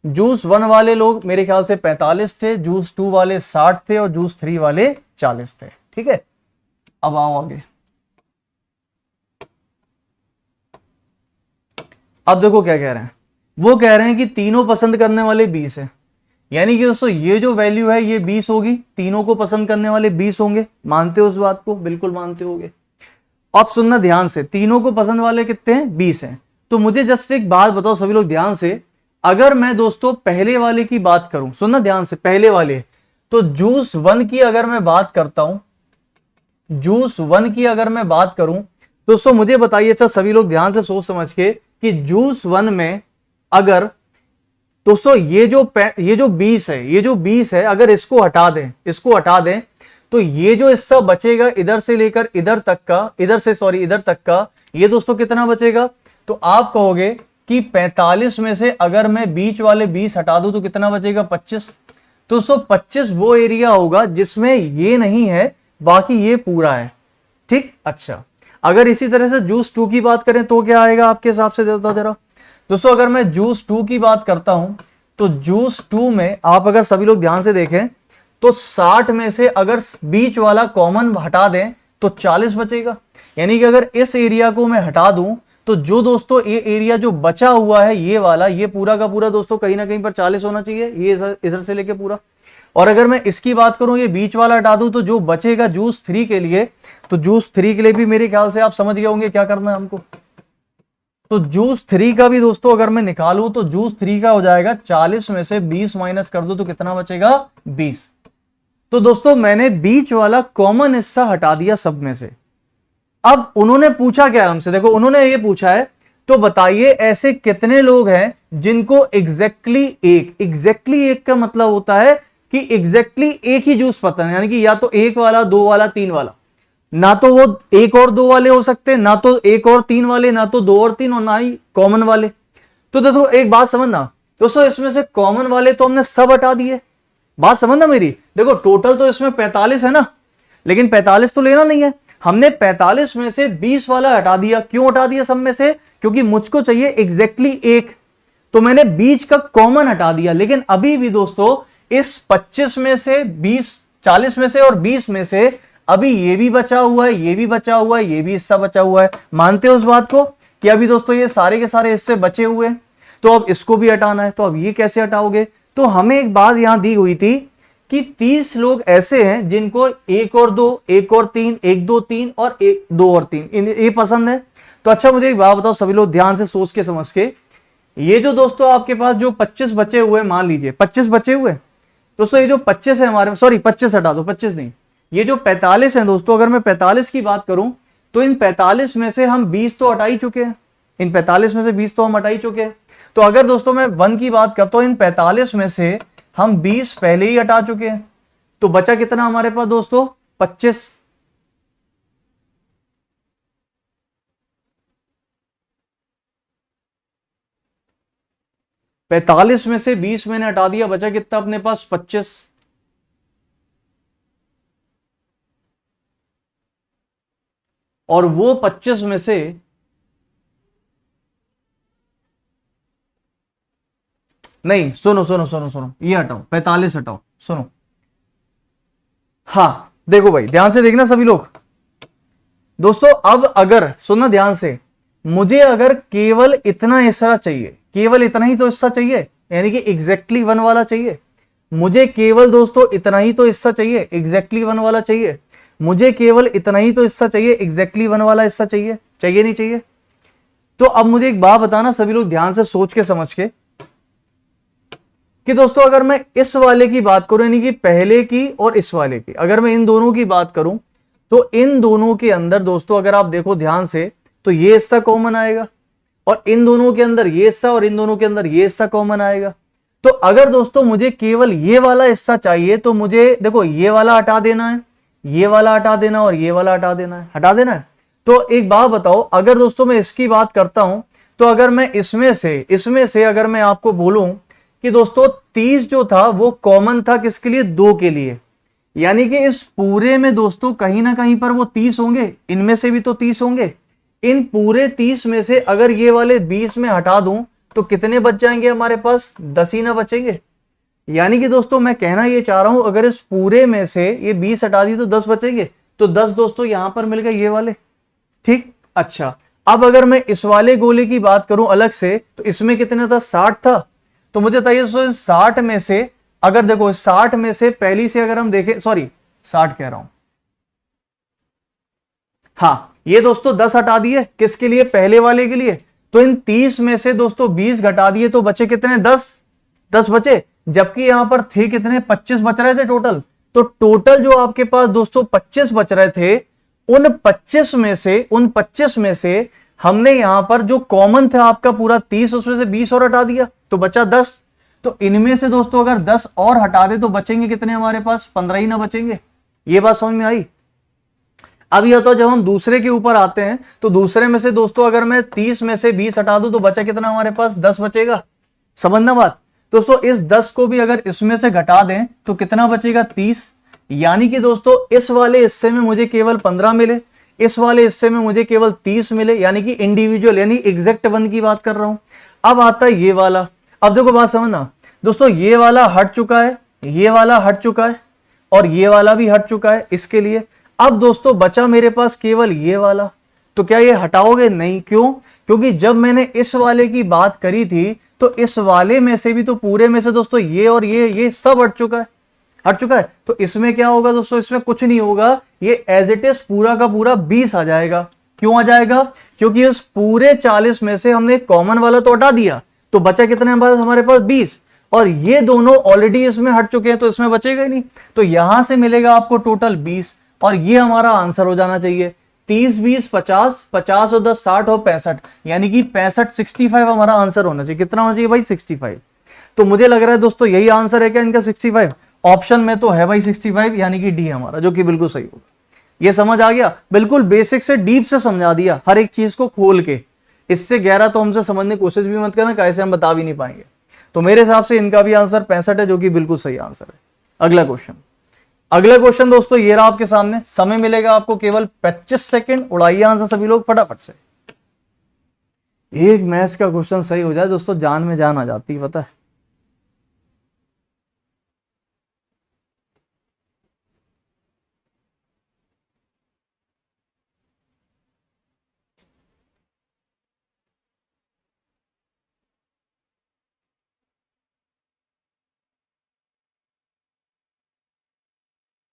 A: जूस 1 वाले लोग मेरे ख्याल से 45 थे, जूस 2 वाले 60 थे, और जूस 3 वाले 40 थे। ठीक है, अब आओ आगे। अब देखो क्या कह रहे हैं, वो कह रहे हैं कि तीनों पसंद करने वाले 20 है, यानी कि दोस्तों ये जो वैल्यू है ये 20 होगी, तीनों को पसंद करने वाले 20 होंगे। मानते हो उस बात को? बिल्कुल मानते होगे। अब सुनना ध्यान से, तीनों को पसंद वाले कितने हैं? 20 हैं। तो मुझे जस्ट एक बात बताओ सभी लोग ध्यान से, अगर मैं दोस्तों पहले वाले की बात करूं, सुनना ध्यान से, पहले वाले, तो जूस वन की अगर मैं बात करता हूं, जूस वन की अगर मैं बात करूं, दोस्तों मुझे बताइए, अच्छा सभी लोग ध्यान से सोच समझ के, कि जूस वन में अगर दोस्तों ये जो 20 है, ये जो 20 है, अगर इसको हटा दें, इसको हटा दें, तो ये जो हिस्सा बचेगा इधर से लेकर इधर तक का, इधर तक का, ये दोस्तों कितना बचेगा? तो आप कहोगे कि 45 में से अगर मैं बीच वाले 20 हटा दूं तो कितना बचेगा? 25। तो दोस्तों 25 वो एरिया होगा जिसमें ये नहीं है, बाकी ये पूरा है। ठीक, अच्छा अगर इसी तरह से जूस 2 की बात करें तो क्या आएगा आपके हिसाब से? देता जरा दोस्तों, अगर मैं जूस 2 की बात करता हूं, तो जूस 2 में आप अगर सभी लोग ध्यान से देखें तो 60 में से अगर बीच वाला कॉमन हटा दें तो 40 बचेगा। यानी कि अगर इस एरिया को मैं हटा दूं तो जो दोस्तों ये एरिया जो बचा हुआ है, ये वाला, ये पूरा का पूरा दोस्तों कहीं ना कहीं पर 40 होना चाहिए, ये इधर से लेके पूरा। और अगर मैं इसकी बात करूं, ये बीच वाला हटा दूं, तो जो बचेगा जूस 3 के लिए, तो जूस 3 के लिए भी मेरे ख्याल से आप समझ गए होंगे क्या करना है हमको। तो जूस 3 का भी दोस्तों अगर मैं निकालूं तो जूस 3 का हो जाएगा 40 में से 20 माइनस कर दो तो कितना बचेगा? 20। तो दोस्तों मैंने बीच वाला कॉमन हिस्सा हटा दिया सब में से। अब उन्होंने पूछा क्या हमसे? देखो उन्होंने ये पूछा है, तो बताइए ऐसे कितने लोग हैं जिनको एग्जैक्टली एक का मतलब होता है कि एग्जैक्टली एक ही जूस पता है, यानी कि या तो 1 वाला, 2 वाला, 3 वाला, ना तो वो 1 और 2 वाले हो सकते हैं, ना तो 1 और 3 वाले, ना तो 2 और 3, और ना ही कॉमन वाले। तो दोस्तों एक बात समझना दोस्तों, इसमें से कॉमन वाले तो हमने सब हटा दिए। बात समझना मेरी, देखो टोटल तो इसमें 45 है ना, लेकिन 45 तो लेना नहीं है, हमने 45 में से 20 वाला हटा दिया। क्यों हटा दिया सब में से? क्योंकि मुझको चाहिए एग्जैक्टली 1, तो मैंने बीच का कॉमन हटा दिया। लेकिन अभी भी दोस्तों इस 25 में से 20, 40 में से और 20 में से अभी ये भी बचा हुआ है, ये भी बचा हुआ है, ये भी हिस्सा बचा हुआ है। मानते हो उस बात को कि अभी दोस्तों ये सारे के सारे हिस्से बचे हुए हैं, तो अब इसको भी हटाना है। तो अब ये कैसे हटाओगे? तो हमें एक बात यहां दी हुई थी कि 30 लोग ऐसे हैं जिनको 1 और 2, 1 और 3, 1 2 3 और 1 2 और 3 ये पसंद है। तो अच्छा मुझे एक बात बताओ सभी लोग ध्यान से सोच के समझ के, ये जो दोस्तों आपके पास जो 25 बचे हुए, मान लीजिए 25 बचे हुए दोस्तों, ये जो 25 है हमारे, सॉरी 25 हटा दो, 25 नहीं, ये जो 45 है दोस्तों, अगर मैं 45 की बात करूं तो इन 45 में से हम 20 तो हटा ही चुके हैं, इन 45 में से 20 तो हम हटा ही चुके हैं। तो अगर दोस्तों मैं 1 की बात करता हूं, इन 45 में से हम 20 पहले ही हटा चुके हैं, तो बचा कितना हमारे पास दोस्तों? 25। पैंतालीस में से 20 मैंने हटा दिया, बचा कितना अपने पास? 25। और वो 25 में से नहीं, सुनो सुनो सुनो सुनो, ये हटाओ, 45 हटाओ, सुनो। हाँ देखो भाई ध्यान से देखना सभी लोग दोस्तों, अब अगर सुनना ध्यान से, मुझे अगर केवल इतना हिस्सा चाहिए, केवल इतना ही तो हिस्सा चाहिए, यानी कि एग्जैक्टली 1 वाला चाहिए, मुझे केवल दोस्तों इतना ही तो हिस्सा चाहिए, एग्जैक्टली 1 वाला चाहिए, मुझे केवल इतना ही तो हिस्सा चाहिए, एग्जैक्टली 1 वाला हिस्सा चाहिए, चाहिए नहीं चाहिए? तो अब मुझे एक बात बताना सभी लोग ध्यान से सोच के समझ के, कि दोस्तों अगर मैं इस वाले की बात करूं, यानी कि पहले की और इस वाले की, अगर मैं इन दोनों की बात करूं, तो इन दोनों के अंदर दोस्तों अगर आप देखो ध्यान से, तो ये हिस्सा कॉमन आएगा, और इन दोनों के अंदर ये हिस्सा, और इन दोनों के अंदर ये हिस्सा कॉमन आएगा। तो अगर दोस्तों मुझे केवल ये वाला हिस्सा चाहिए, तो मुझे देखो ये वाला हटा देना है, ये वाला हटा देना, और ये वाला हटा देना है, हटा देना है। तो एक बात बताओ, अगर दोस्तों मैं इसकी बात करता हूं, तो अगर मैं इसमें से अगर मैं आपको बोलूं कि दोस्तों 30 जो था वो कॉमन था किसके लिए? 2 के लिए, यानी कि इस पूरे में दोस्तों कहीं ना कहीं पर वो 30 होंगे, इनमें से भी तो 30 होंगे। इन पूरे 30 में से अगर ये वाले 20 में हटा दूं तो कितने बच जाएंगे हमारे पास? 10 ही ना बचेंगे। यानी कि दोस्तों मैं कहना ये चाह रहा हूं, अगर इस पूरे में से ये 20 हटा दी तो 10 बचेंगे, तो 10 दोस्तों यहां पर मिल गए ये वाले। ठीक, अच्छा अब अगर मैं इस वाले गोले की बात करूं अलग से, तो इसमें कितने था? 60 था। तो मुझे बताइए 60 में से, अगर देखो 60 में से पहली से अगर हम देखें, सॉरी 60 कह रहा हूं, हाँ ये दोस्तों 10 हटा दिए, किसके लिए? पहले वाले के लिए। तो इन 30 में से दोस्तों 20 घटा दिए तो बचे कितने? 10 बचे, जबकि यहां पर थे कितने? 25 बच रहे थे टोटल। तो टोटल जो आपके पास दोस्तों 25 बच रहे थे, उन 25 में से हमने यहां पर जो कॉमन था आपका पूरा 30, उसमें से 20 और हटा दिया तो बचा 10। तो इनमें से दोस्तों अगर 10 और हटा दे तो बचेंगे कितने हमारे पास? 15 ही ना बचेंगे। ये बात समझ में आई? अब यह तो जब हम दूसरे के ऊपर आते हैं तो दूसरे में से दोस्तों अगर मैं 30 में से 20 हटा दूं तो बचा कितना हमारे पास? 10 बचेगा। समझना बात दोस्तों, इस 10 को भी अगर इसमें से घटा दें तो कितना बचेगा? 30। यानी कि दोस्तों इस वाले हिस्से में मुझे केवल 15 मिले, इस वाले हिस्से में मुझे केवल 30 मिले, यानी कि इंडिविजुअल यानी एग्जैक्ट वन की बात कर रहा हूं। अब आता है ये वाला। अब देखो बात समझना दोस्तों, ये वाला हट चुका है, ये वाला हट चुका है और ये वाला भी हट चुका है इसके लिए। अब दोस्तों बचा मेरे पास केवल ये वाला। तो क्या ये हटाओगे? नहीं। क्यों? क्योंकि जब मैंने इस वाले की बात करी थी तो इस वाले में से भी तो पूरे में से दोस्तों ये और ये सब हट चुका है, हट चुका है। तो इसमें क्या होगा दोस्तों? इसमें कुछ नहीं होगा, ये एज इट इज पूरा का पूरा 20 आ जाएगा। क्यों आ जाएगा? क्योंकि इस पूरे 40 में से हमने कॉमन वाला तो हटा दिया, तो बचा कितने हमारे पास? 20। और ये दोनों ऑलरेडी इसमें हट चुके हैं तो इसमें बचेगा ही नहीं। तो यहां से मिलेगा आपको टोटल 20 और ये हमारा आंसर हो जाना चाहिए। 30, 20, 50, 50 और 10, 60 और 65, यानी कि 65, 65 हमारा आंसर होना चाहिए। कितना होना चाहिए भाई? 65। तो मुझे लग रहा है दोस्तों यही आंसर है क्या इनका? 65। ऑप्शन में तो है भाई 65, यानी कि डी हमारा, जो कि बिल्कुल सही होगा। ये समझ आ गया? बिल्कुल बेसिक से डीप से समझा दिया, हर एक चीज को खोल के। इससे गहरा तो हमसे समझने की कोशिश भी मत करना, कैसे हम बता भी नहीं पाएंगे। तो मेरे हिसाब से इनका भी आंसर 65 है, जो कि बिल्कुल सही आंसर है। अगला क्वेश्चन दोस्तों ये रहा आपके सामने। समय मिलेगा आपको केवल 25 सेकंड। उड़ाइए आंसर सभी लोग फटाफट से। एक मैथ्स का क्वेश्चन सही हो जाए दोस्तों, जान में जान आ जाती है, पता है।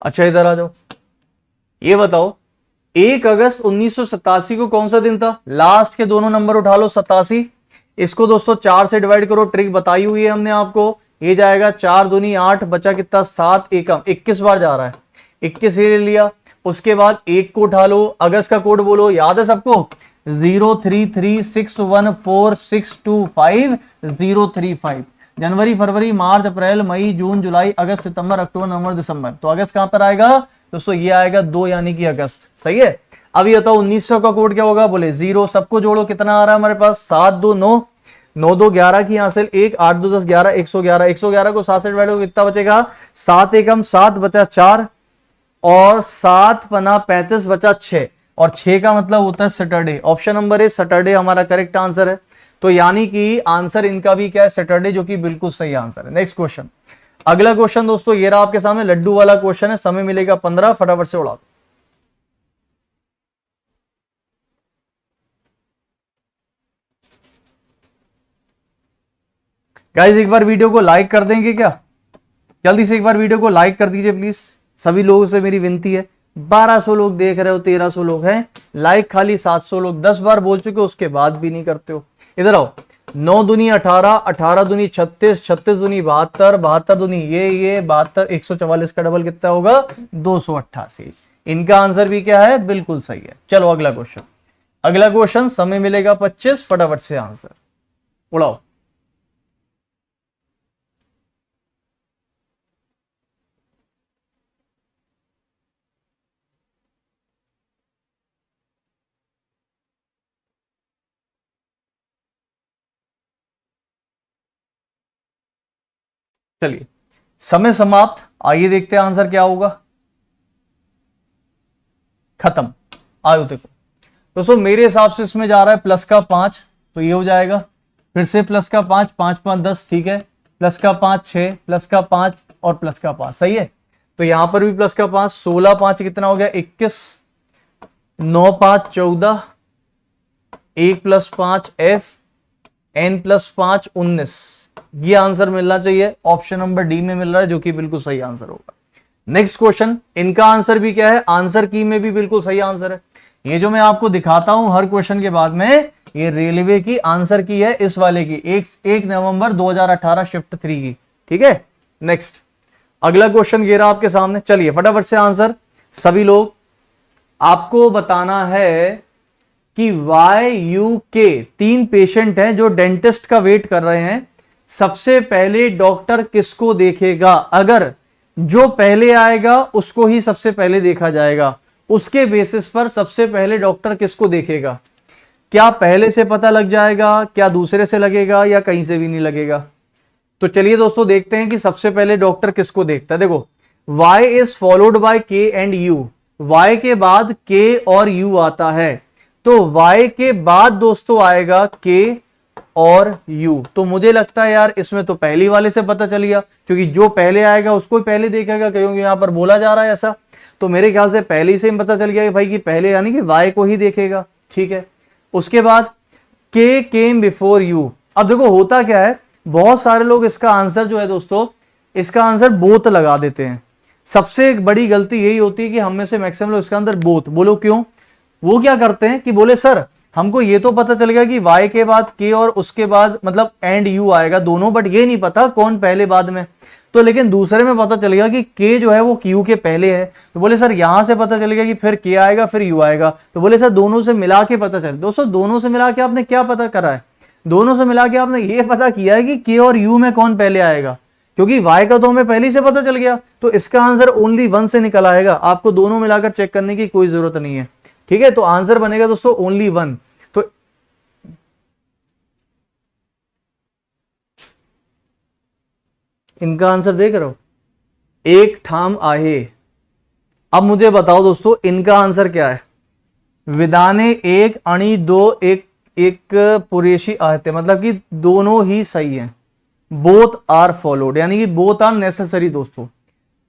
A: अच्छा इधर आ जाओ, ये बताओ 1 अगस्त 1987 को कौन सा दिन था? लास्ट के दोनों नंबर उठा लो, 87। इसको दोस्तों 4 से डिवाइड करो, ट्रिक बताई हुई है हमने आपको। ये जाएगा 4 दूनी 8, बचा कितना? 7 एकम, 21 बार जा रहा है, 21 ये ले लिया। उसके बाद 1 को उठा लो, अगस्त का कोड बोलो, याद है सबको? 033614625 जनवरी, फरवरी, मार्च, अप्रैल, मई, जून, जुलाई, अगस्त, सितंबर, अक्टूबर, नवंबर, दिसंबर। तो अगस्त कहां पर आएगा दोस्तों? ये आएगा 2, यानी कि अगस्त। सही है। अब ये बताओ 1900 का कोड क्या होगा? बोले 0। सबको जोड़ो, कितना आ रहा है हमारे पास? 7 2 9, 9 2 11 की हासिल 1, 8 2 10 11, 111। 111 को 7 से डिवाइड करो, कितना बचेगा? 7 एकम 7, बचा 4 और 7 पना 35, बचा 6 और 6 का मतलब होता है Saturday. Option number A Saturday हमारा करेक्ट आंसर है। तो यानी कि आंसर इनका भी क्या है? सैटरडे, जो कि बिल्कुल सही आंसर है। नेक्स्ट क्वेश्चन, अगला क्वेश्चन दोस्तों ये रहा आपके सामने, लड्डू वाला क्वेश्चन है। समय मिलेगा 15, फटाफट से उड़ा दो। गाइस एक बार वीडियो को लाइक कर देंगे क्या? जल्दी से एक बार वीडियो को लाइक कर दीजिए प्लीज, सभी लोगों से मेरी विनती है। 1200 लोग देख रहे हो, 1300 लोग हैं, लाइक खाली 700 लोग। 10 बार बोल चुके हो, उसके बाद भी नहीं करते हो। इधर आओ। 9 दूनी 18, 18 दूनी 36, 36 दूनी 72, 72 दूनी ये 72, 144 का डबल कितना होगा? 288। इनका आंसर भी क्या है? बिल्कुल सही है। चलो अगला क्वेश्चन, समय मिलेगा 25, फटाफट से आंसर उड़ाओ। चलिए समय समाप्त। आइए देखते हैं आंसर क्या होगा। खत्म। आयो देखो दोस्तों, मेरे हिसाब से इसमें जा रहा है प्लस का 5, तो ये हो जाएगा। फिर से प्लस का 5, 5 5 10, ठीक है। प्लस का 5 6, प्लस का 5 और प्लस का 5, सही है। तो यहां पर भी प्लस का 5, 16 5 कितना हो गया? 21, 9 5 14, 1 + 5 F, N + 5 19। ये आंसर मिलना चाहिए, ऑप्शन नंबर डी में मिल रहा है, जो कि बिल्कुल सही आंसर होगा। नेक्स्ट क्वेश्चन, इनका आंसर भी क्या है? आंसर की में भी बिल्कुल सही आंसर है। ये जो मैं आपको दिखाता हूं हर क्वेश्चन के बाद में, ये रेलवे की आंसर की है, इस वाले की 1 नवंबर 2018 शिफ्ट 3 की। ठीक है, नेक्स्ट अगला क्वेश्चन ये रहा आपके सामने। चलिए फटाफट से आंसर सभी लोग। आपको बताना है कि YUK 3 पेशेंट हैं जो डेंटिस्ट का वेट कर रहे हैं। सबसे पहले डॉक्टर किसको देखेगा? अगर जो पहले आएगा उसको ही सबसे पहले देखा जाएगा, उसके बेसिस पर सबसे पहले डॉक्टर किसको देखेगा? क्या पहले से पता लग जाएगा, क्या दूसरे से लगेगा, या कहीं से भी नहीं लगेगा? तो चलिए दोस्तों देखते हैं कि सबसे पहले डॉक्टर किसको देखता है। देखो Y is followed by K and U, Y के बाद K और U आता है, तो Y के बाद दोस्तों आएगा K और U। तो मुझे लगता है यार इसमें तो पहली वाले से पता चल गया, क्योंकि जो पहले आएगा उसको ही पहले देखेगा, क्योंकि यहां पर बोला जा रहा है ऐसा। तो मेरे ख्याल से पहले से ही पता चल गया कि भाई कि पहले यानी कि Y को ही देखेगा। ठीक है, उसके बाद K केम बिफोर U। अब देखो होता क्या है, बहुत सारे लोग इसका आंसर जो है दोस्तों, इसका आंसर बोथ लगा देते हैं। सबसे एक बड़ी गलती यही होती है कि हम में से मैक्सिमम लोग इसका आंसर बोथ। बोलो क्यों? वो क्या करते हैं कि बोले सर हमको ये तो पता चल गया कि Y के बाद K और उसके बाद मतलब एंड U आएगा दोनों, बट ये नहीं पता कौन पहले बाद में। तो लेकिन दूसरे में पता चल गया कि K जो है वो Q के पहले है, तो बोले सर यहां से पता चल गया कि फिर K आएगा फिर U आएगा, तो बोले सर दोनों से मिला के पता चल। दोस्तों दोनों से मिला के आपने क्या पता करा है? दोनों से मिला के आपने ये पता किया है कि K और U में कौन पहले आएगा, क्योंकि Y का तो हमें पहले से पता चल गया, तो इसका आंसर ओनली 1 से निकल आएगा। आपको दोनों मिलाकर चेक करने की कोई जरूरत नहीं है। ठीक है, तो आंसर बनेगा दोस्तों ओनली 1। तो इनका आंसर देख रहे हो, एक ठाम आहे। अब मुझे बताओ दोस्तों इनका आंसर क्या है? विदाने एक अणी दो एक एक पुरेशी आहते, मतलब कि दोनों ही सही हैं। बोथ आर फॉलोड, यानी कि बोथ आर नेसेसरी दोस्तों।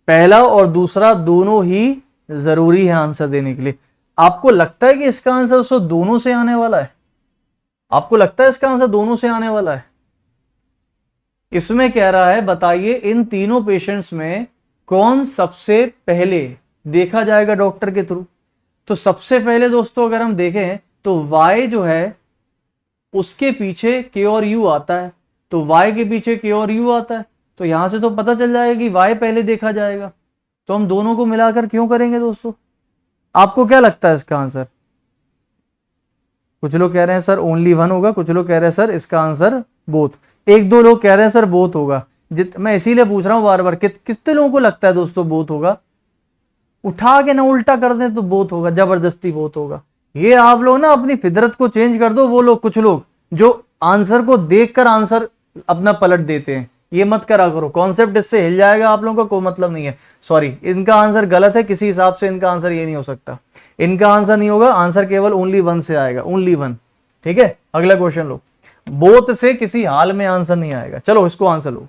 A: पहला और दूसरा दोनों ही जरूरी है आंसर देने के लिए। आपको लगता है कि इसका आंसर दोस्तों दोनों से आने वाला है? आपको लगता है इसका आंसर दोनों से आने वाला है? इसमें कह रहा है बताइए इन तीनों पेशेंट्स में कौन सबसे पहले देखा जाएगा डॉक्टर के थ्रू। तो सबसे पहले दोस्तों अगर हम देखें तो Y जो है उसके पीछे K और U आता है, तो Y के पीछे K और U आता है, तो यहां से तो पता चल जाएगा कि Y पहले देखा जाएगा। तो हम दोनों को मिलाकर क्यों करेंगे दोस्तों? आपको क्या लगता है इसका आंसर? कुछ लोग कह रहे हैं सर ओनली 1 होगा, कुछ लोग कह रहे हैं सर इसका आंसर बोथ, एक दो लोग कह रहे हैं सर बोथ होगा। मैं इसीलिए पूछ रहा हूं बार बार कितने लोगों को लगता है दोस्तों बोथ होगा? उठा के ना उल्टा कर दें तो बोथ होगा, जबरदस्ती बोथ होगा। ये आप लोग ना अपनी फितरत को चेंज कर दो। वो लोग कुछ लोग जो आंसर को देखकर आंसर अपना पलट देते हैं, ये मत करा करो। कॉन्सेप्ट इससे हिल जाएगा आप लोगों का, कोई मतलब नहीं है। सॉरी, इनका आंसर गलत है, किसी हिसाब से इनका आंसर ये नहीं हो सकता। इनका आंसर नहीं होगा, आंसर केवल ओनली 1 से आएगा, ओनली 1। ठीक है, अगला क्वेश्चन लो। बोथ से किसी हाल में आंसर नहीं आएगा। चलो इसको answer low,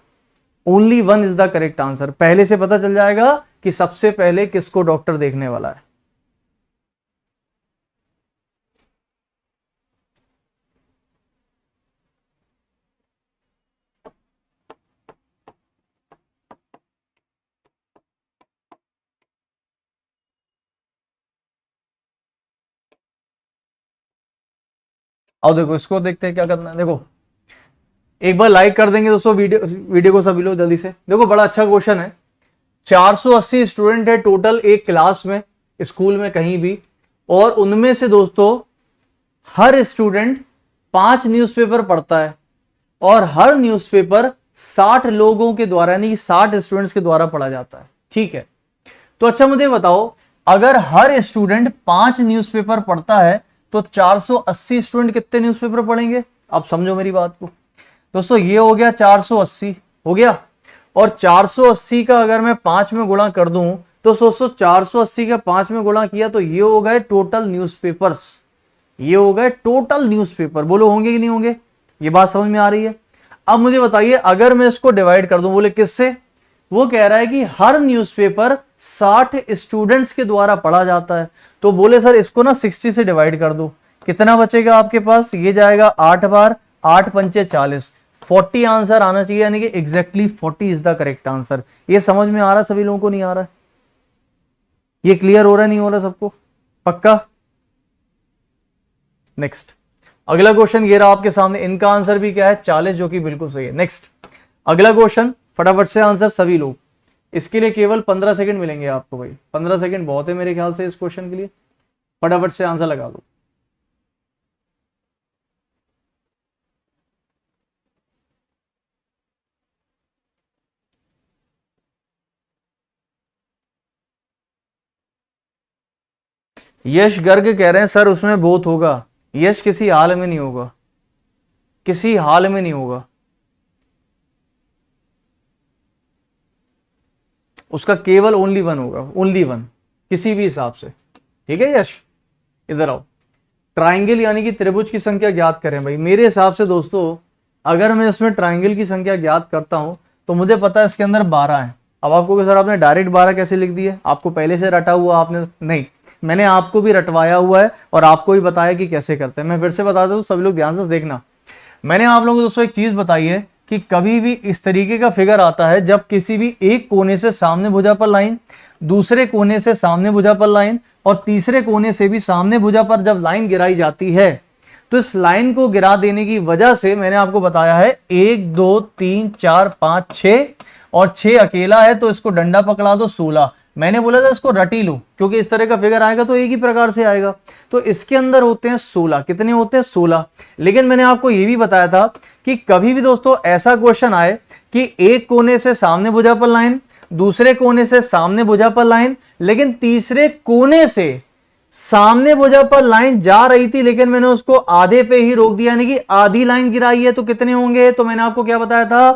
A: only 1 is the correct answer. पहले से पता चल जाएगा कि सबसे पहले किसको डॉक्टर देखने वाला है। आओ देखो इसको देखते हैं क्या करना है। देखो एक बार लाइक कर देंगे दोस्तों वीडियो को सभी लोग जल्दी से। देखो बड़ा अच्छा क्वेश्चन है। 480 स्टूडेंट है टोटल एक क्लास में, स्कूल में कहीं भी, और उनमें से दोस्तों हर स्टूडेंट 5 न्यूज़पेपर पढ़ता है, और हर न्यूज़पेपर 60 लोगों के द्वारा यानी कि 60 स्टूडेंट्स के द्वारा पढ़ा जाता है। ठीक है, तो अच्छा मुझे बताओ अगर हर स्टूडेंट 5 न्यूज़पेपर पढ़ता है तो 480 स्टूडेंट कितने न्यूज़पेपर पढ़ेंगे? आप समझो मेरी बात को दोस्तों। ये हो गया 480 हो गया, और 480 का अगर मैं 5 में गुणा कर दूं तो दोस्तों 480 का 5 में गुणा किया तो ये हो गए टोटल न्यूज़पेपर्स। ये हो गए टोटल न्यूज़पेपर। बोलो होंगे कि नहीं होंगे? ये बात समझ में आ रही है? अब मुझे बताइए अगर मैं इसको डिवाइड कर दूं, बोले किससे? वो कह रहा है कि हर न्यूज़पेपर 60 स्टूडेंट्स के द्वारा पढ़ा जाता है, तो बोले सर इसको ना 60 से डिवाइड कर दो। कितना बचेगा आपके पास? ये जाएगा 8 बार, 8 पंचे 40, 40 आंसर आना चाहिए, यानी कि exactly 40 is the correct answer. ये समझ में आ रहा सभी लोगों को? नहीं आ रहा? ये क्लियर हो रहा नहीं हो रहा सबको? पक्का? नेक्स्ट अगला क्वेश्चन ये रहा आपके सामने, इनका आंसर भी क्या है 40, जो कि बिल्कुल सही है। नेक्स्ट अगला क्वेश्चन, फटाफट से आंसर सभी लोग। इसके लिए केवल 15 सेकंड मिलेंगे आपको भाई, 15 सेकंड बहुत है मेरे ख्याल से इस क्वेश्चन के लिए। फटाफट से आंसर लगा दो। यश गर्ग कह रहे हैं सर उसमें बोथ होगा। यश किसी हाल में नहीं होगा, किसी हाल में नहीं होगा, उसका केवल ओनली वन होगा, ओनली वन, किसी भी हिसाब से। ठीक है यश, इधर आओ। ट्राइंगल यानी कि त्रिभुज की संख्या ज्ञात करें भाई। मेरे हिसाब से दोस्तों अगर मैं इसमें ट्राइंगल की संख्या ज्ञात करता हूं तो मुझे पता है इसके अंदर 12 है। अब आपको कि सर आपने डायरेक्ट 12 कैसे लिख दिए, आपको पहले से रटा हुआ आपने? नहीं, मैंने आपको भी रटवाया हुआ है और आपको भी बताया कि कैसे करते हैं। मैं फिर से बता दूं, सभी लोग ध्यान से देखना। मैंने आप लोगों को दोस्तों एक चीज बताई है कि कभी भी इस तरीके का फिगर आता है जब किसी भी एक कोने से सामने भुजा पर लाइन, दूसरे कोने से सामने भुजा पर लाइन और तीसरे कोने से भी सामने भुजा पर जब लाइन गिराई जाती है, तो इस लाइन को गिरा देने की वजह से मैंने आपको बताया है 1 2 3 4 5 6 और 6 अकेला है तो इसको डंडा पकड़ा दो 16। मैंने बोला था इसको रटी लो, क्योंकि इस तरह का फिगर आएगा तो एक ही प्रकार से आएगा। तो इसके अंदर होते हैं 16। कितने होते हैं? 16। लेकिन मैंने आपको यह भी बताया था कि कभी भी दोस्तों ऐसा क्वेश्चन आए कि एक कोने से सामने भुजा पर लाइन, दूसरे कोने से सामने भुजा पर लाइन, लेकिन तीसरे कोने से सामने भुजा पर लाइन जा रही थी लेकिन मैंने उसको आधे पे ही रोक दिया, यानी कि आधी लाइन गिराई है, तो कितने होंगे? तो मैंने आपको क्या बताया था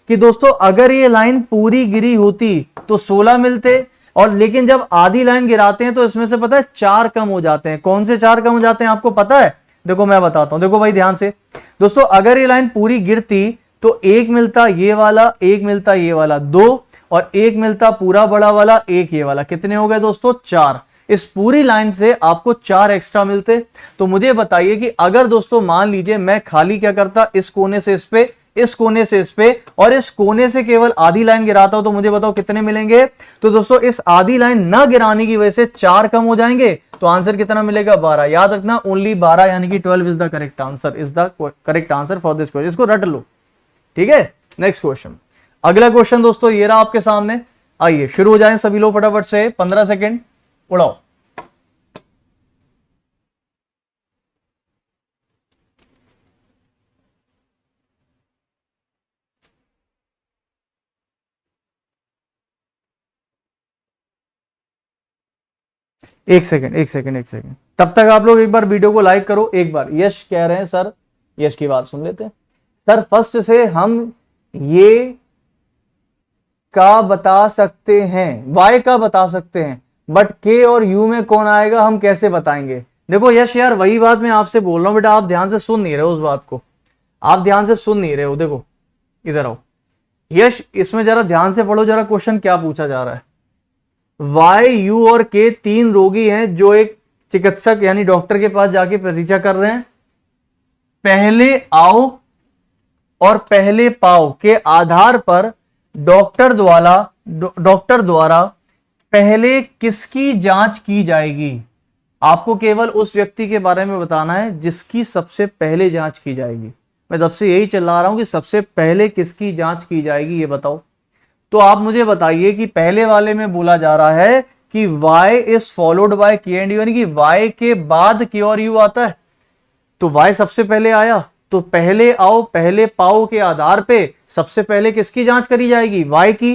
A: कि दोस्तों अगर ये लाइन पूरी गिरी होती तो 16 मिलते, और लेकिन जब आधी लाइन गिराते हैं तो इसमें से पता है 4 कम हो जाते हैं। कौन से 4 कम हो जाते हैं आपको पता है? देखो मैं बताता हूं, देखो भाई ध्यान से दोस्तों, अगर ये लाइन पूरी गिरती तो एक मिलता ये वाला, एक मिलता ये वाला 2, और एक मिलता पूरा बड़ा वाला, एक ये वाला। कितने हो गए दोस्तों? 4। इस पूरी लाइन से आपको 4 एक्स्ट्रा मिलते। तो मुझे बताइए कि अगर दोस्तों मान लीजिए मैं खाली क्या करता, इस कोने से इस पे, इस कोने से इस पे और इस कोने से केवल आधी लाइन गिराता हूं, तो मुझे बताओ कितने मिलेंगे? तो दोस्तों इस आधी लाइन ना गिराने की वजह से 4 कम हो जाएंगे, तो आंसर कितना मिलेगा? 12। याद रखना ओनली 12, यानी कि 12 is the correct answer, is the correct answer for this question. इसको रट लो, ठीक है। नेक्स्ट क्वेश्चन, अगला क्वेश्चन दोस्तों ये रहा आपके सामने। आइए शुरू हो जाएं सभी लोग फटाफट से, 15 सेकेंड उड़ाओ। एक सेकंड, एक सेकंड, एक सेकंड, तब तक आप लोग एक बार वीडियो को लाइक करो। एक बार यश कह रहे हैं सर, यश की बात सुन लेते हैं। सर फर्स्ट से हम ये का बता सकते हैं, वाई का बता सकते हैं, बट के और यू में कौन आएगा हम कैसे बताएंगे? देखो यश यार वही बात मैं आपसे बोल रहा हूं बेटा, आप ध्यान से सुन नहीं रहे हो उस बात को, आप ध्यान से सुन नहीं रहे हो। देखो इधर आओ यश, इसमें जरा ध्यान से पढ़ो जरा, क्वेश्चन क्या पूछा जा रहा है। वाई, यू और के 3 रोगी हैं जो एक चिकित्सक यानी डॉक्टर के पास जाके प्रतीक्षा कर रहे हैं। पहले आओ और पहले पाओ के आधार पर डॉक्टर द्वारा पहले किसकी जांच की जाएगी? आपको केवल उस व्यक्ति के बारे में बताना है जिसकी सबसे पहले जांच की जाएगी। मैं तब से यही चला रहा हूं कि सबसे पहले किसकी जांच की जाएगी ये बताओ। तो आप मुझे बताइए कि पहले वाले में बोला जा रहा है कि y इज फॉलोड बाय के एंड यू, यानी कि y के बाद के और यू आता है, तो y सबसे पहले आया, तो पहले आओ पहले पाओ के आधार पे सबसे पहले किसकी जांच करी जाएगी? y की।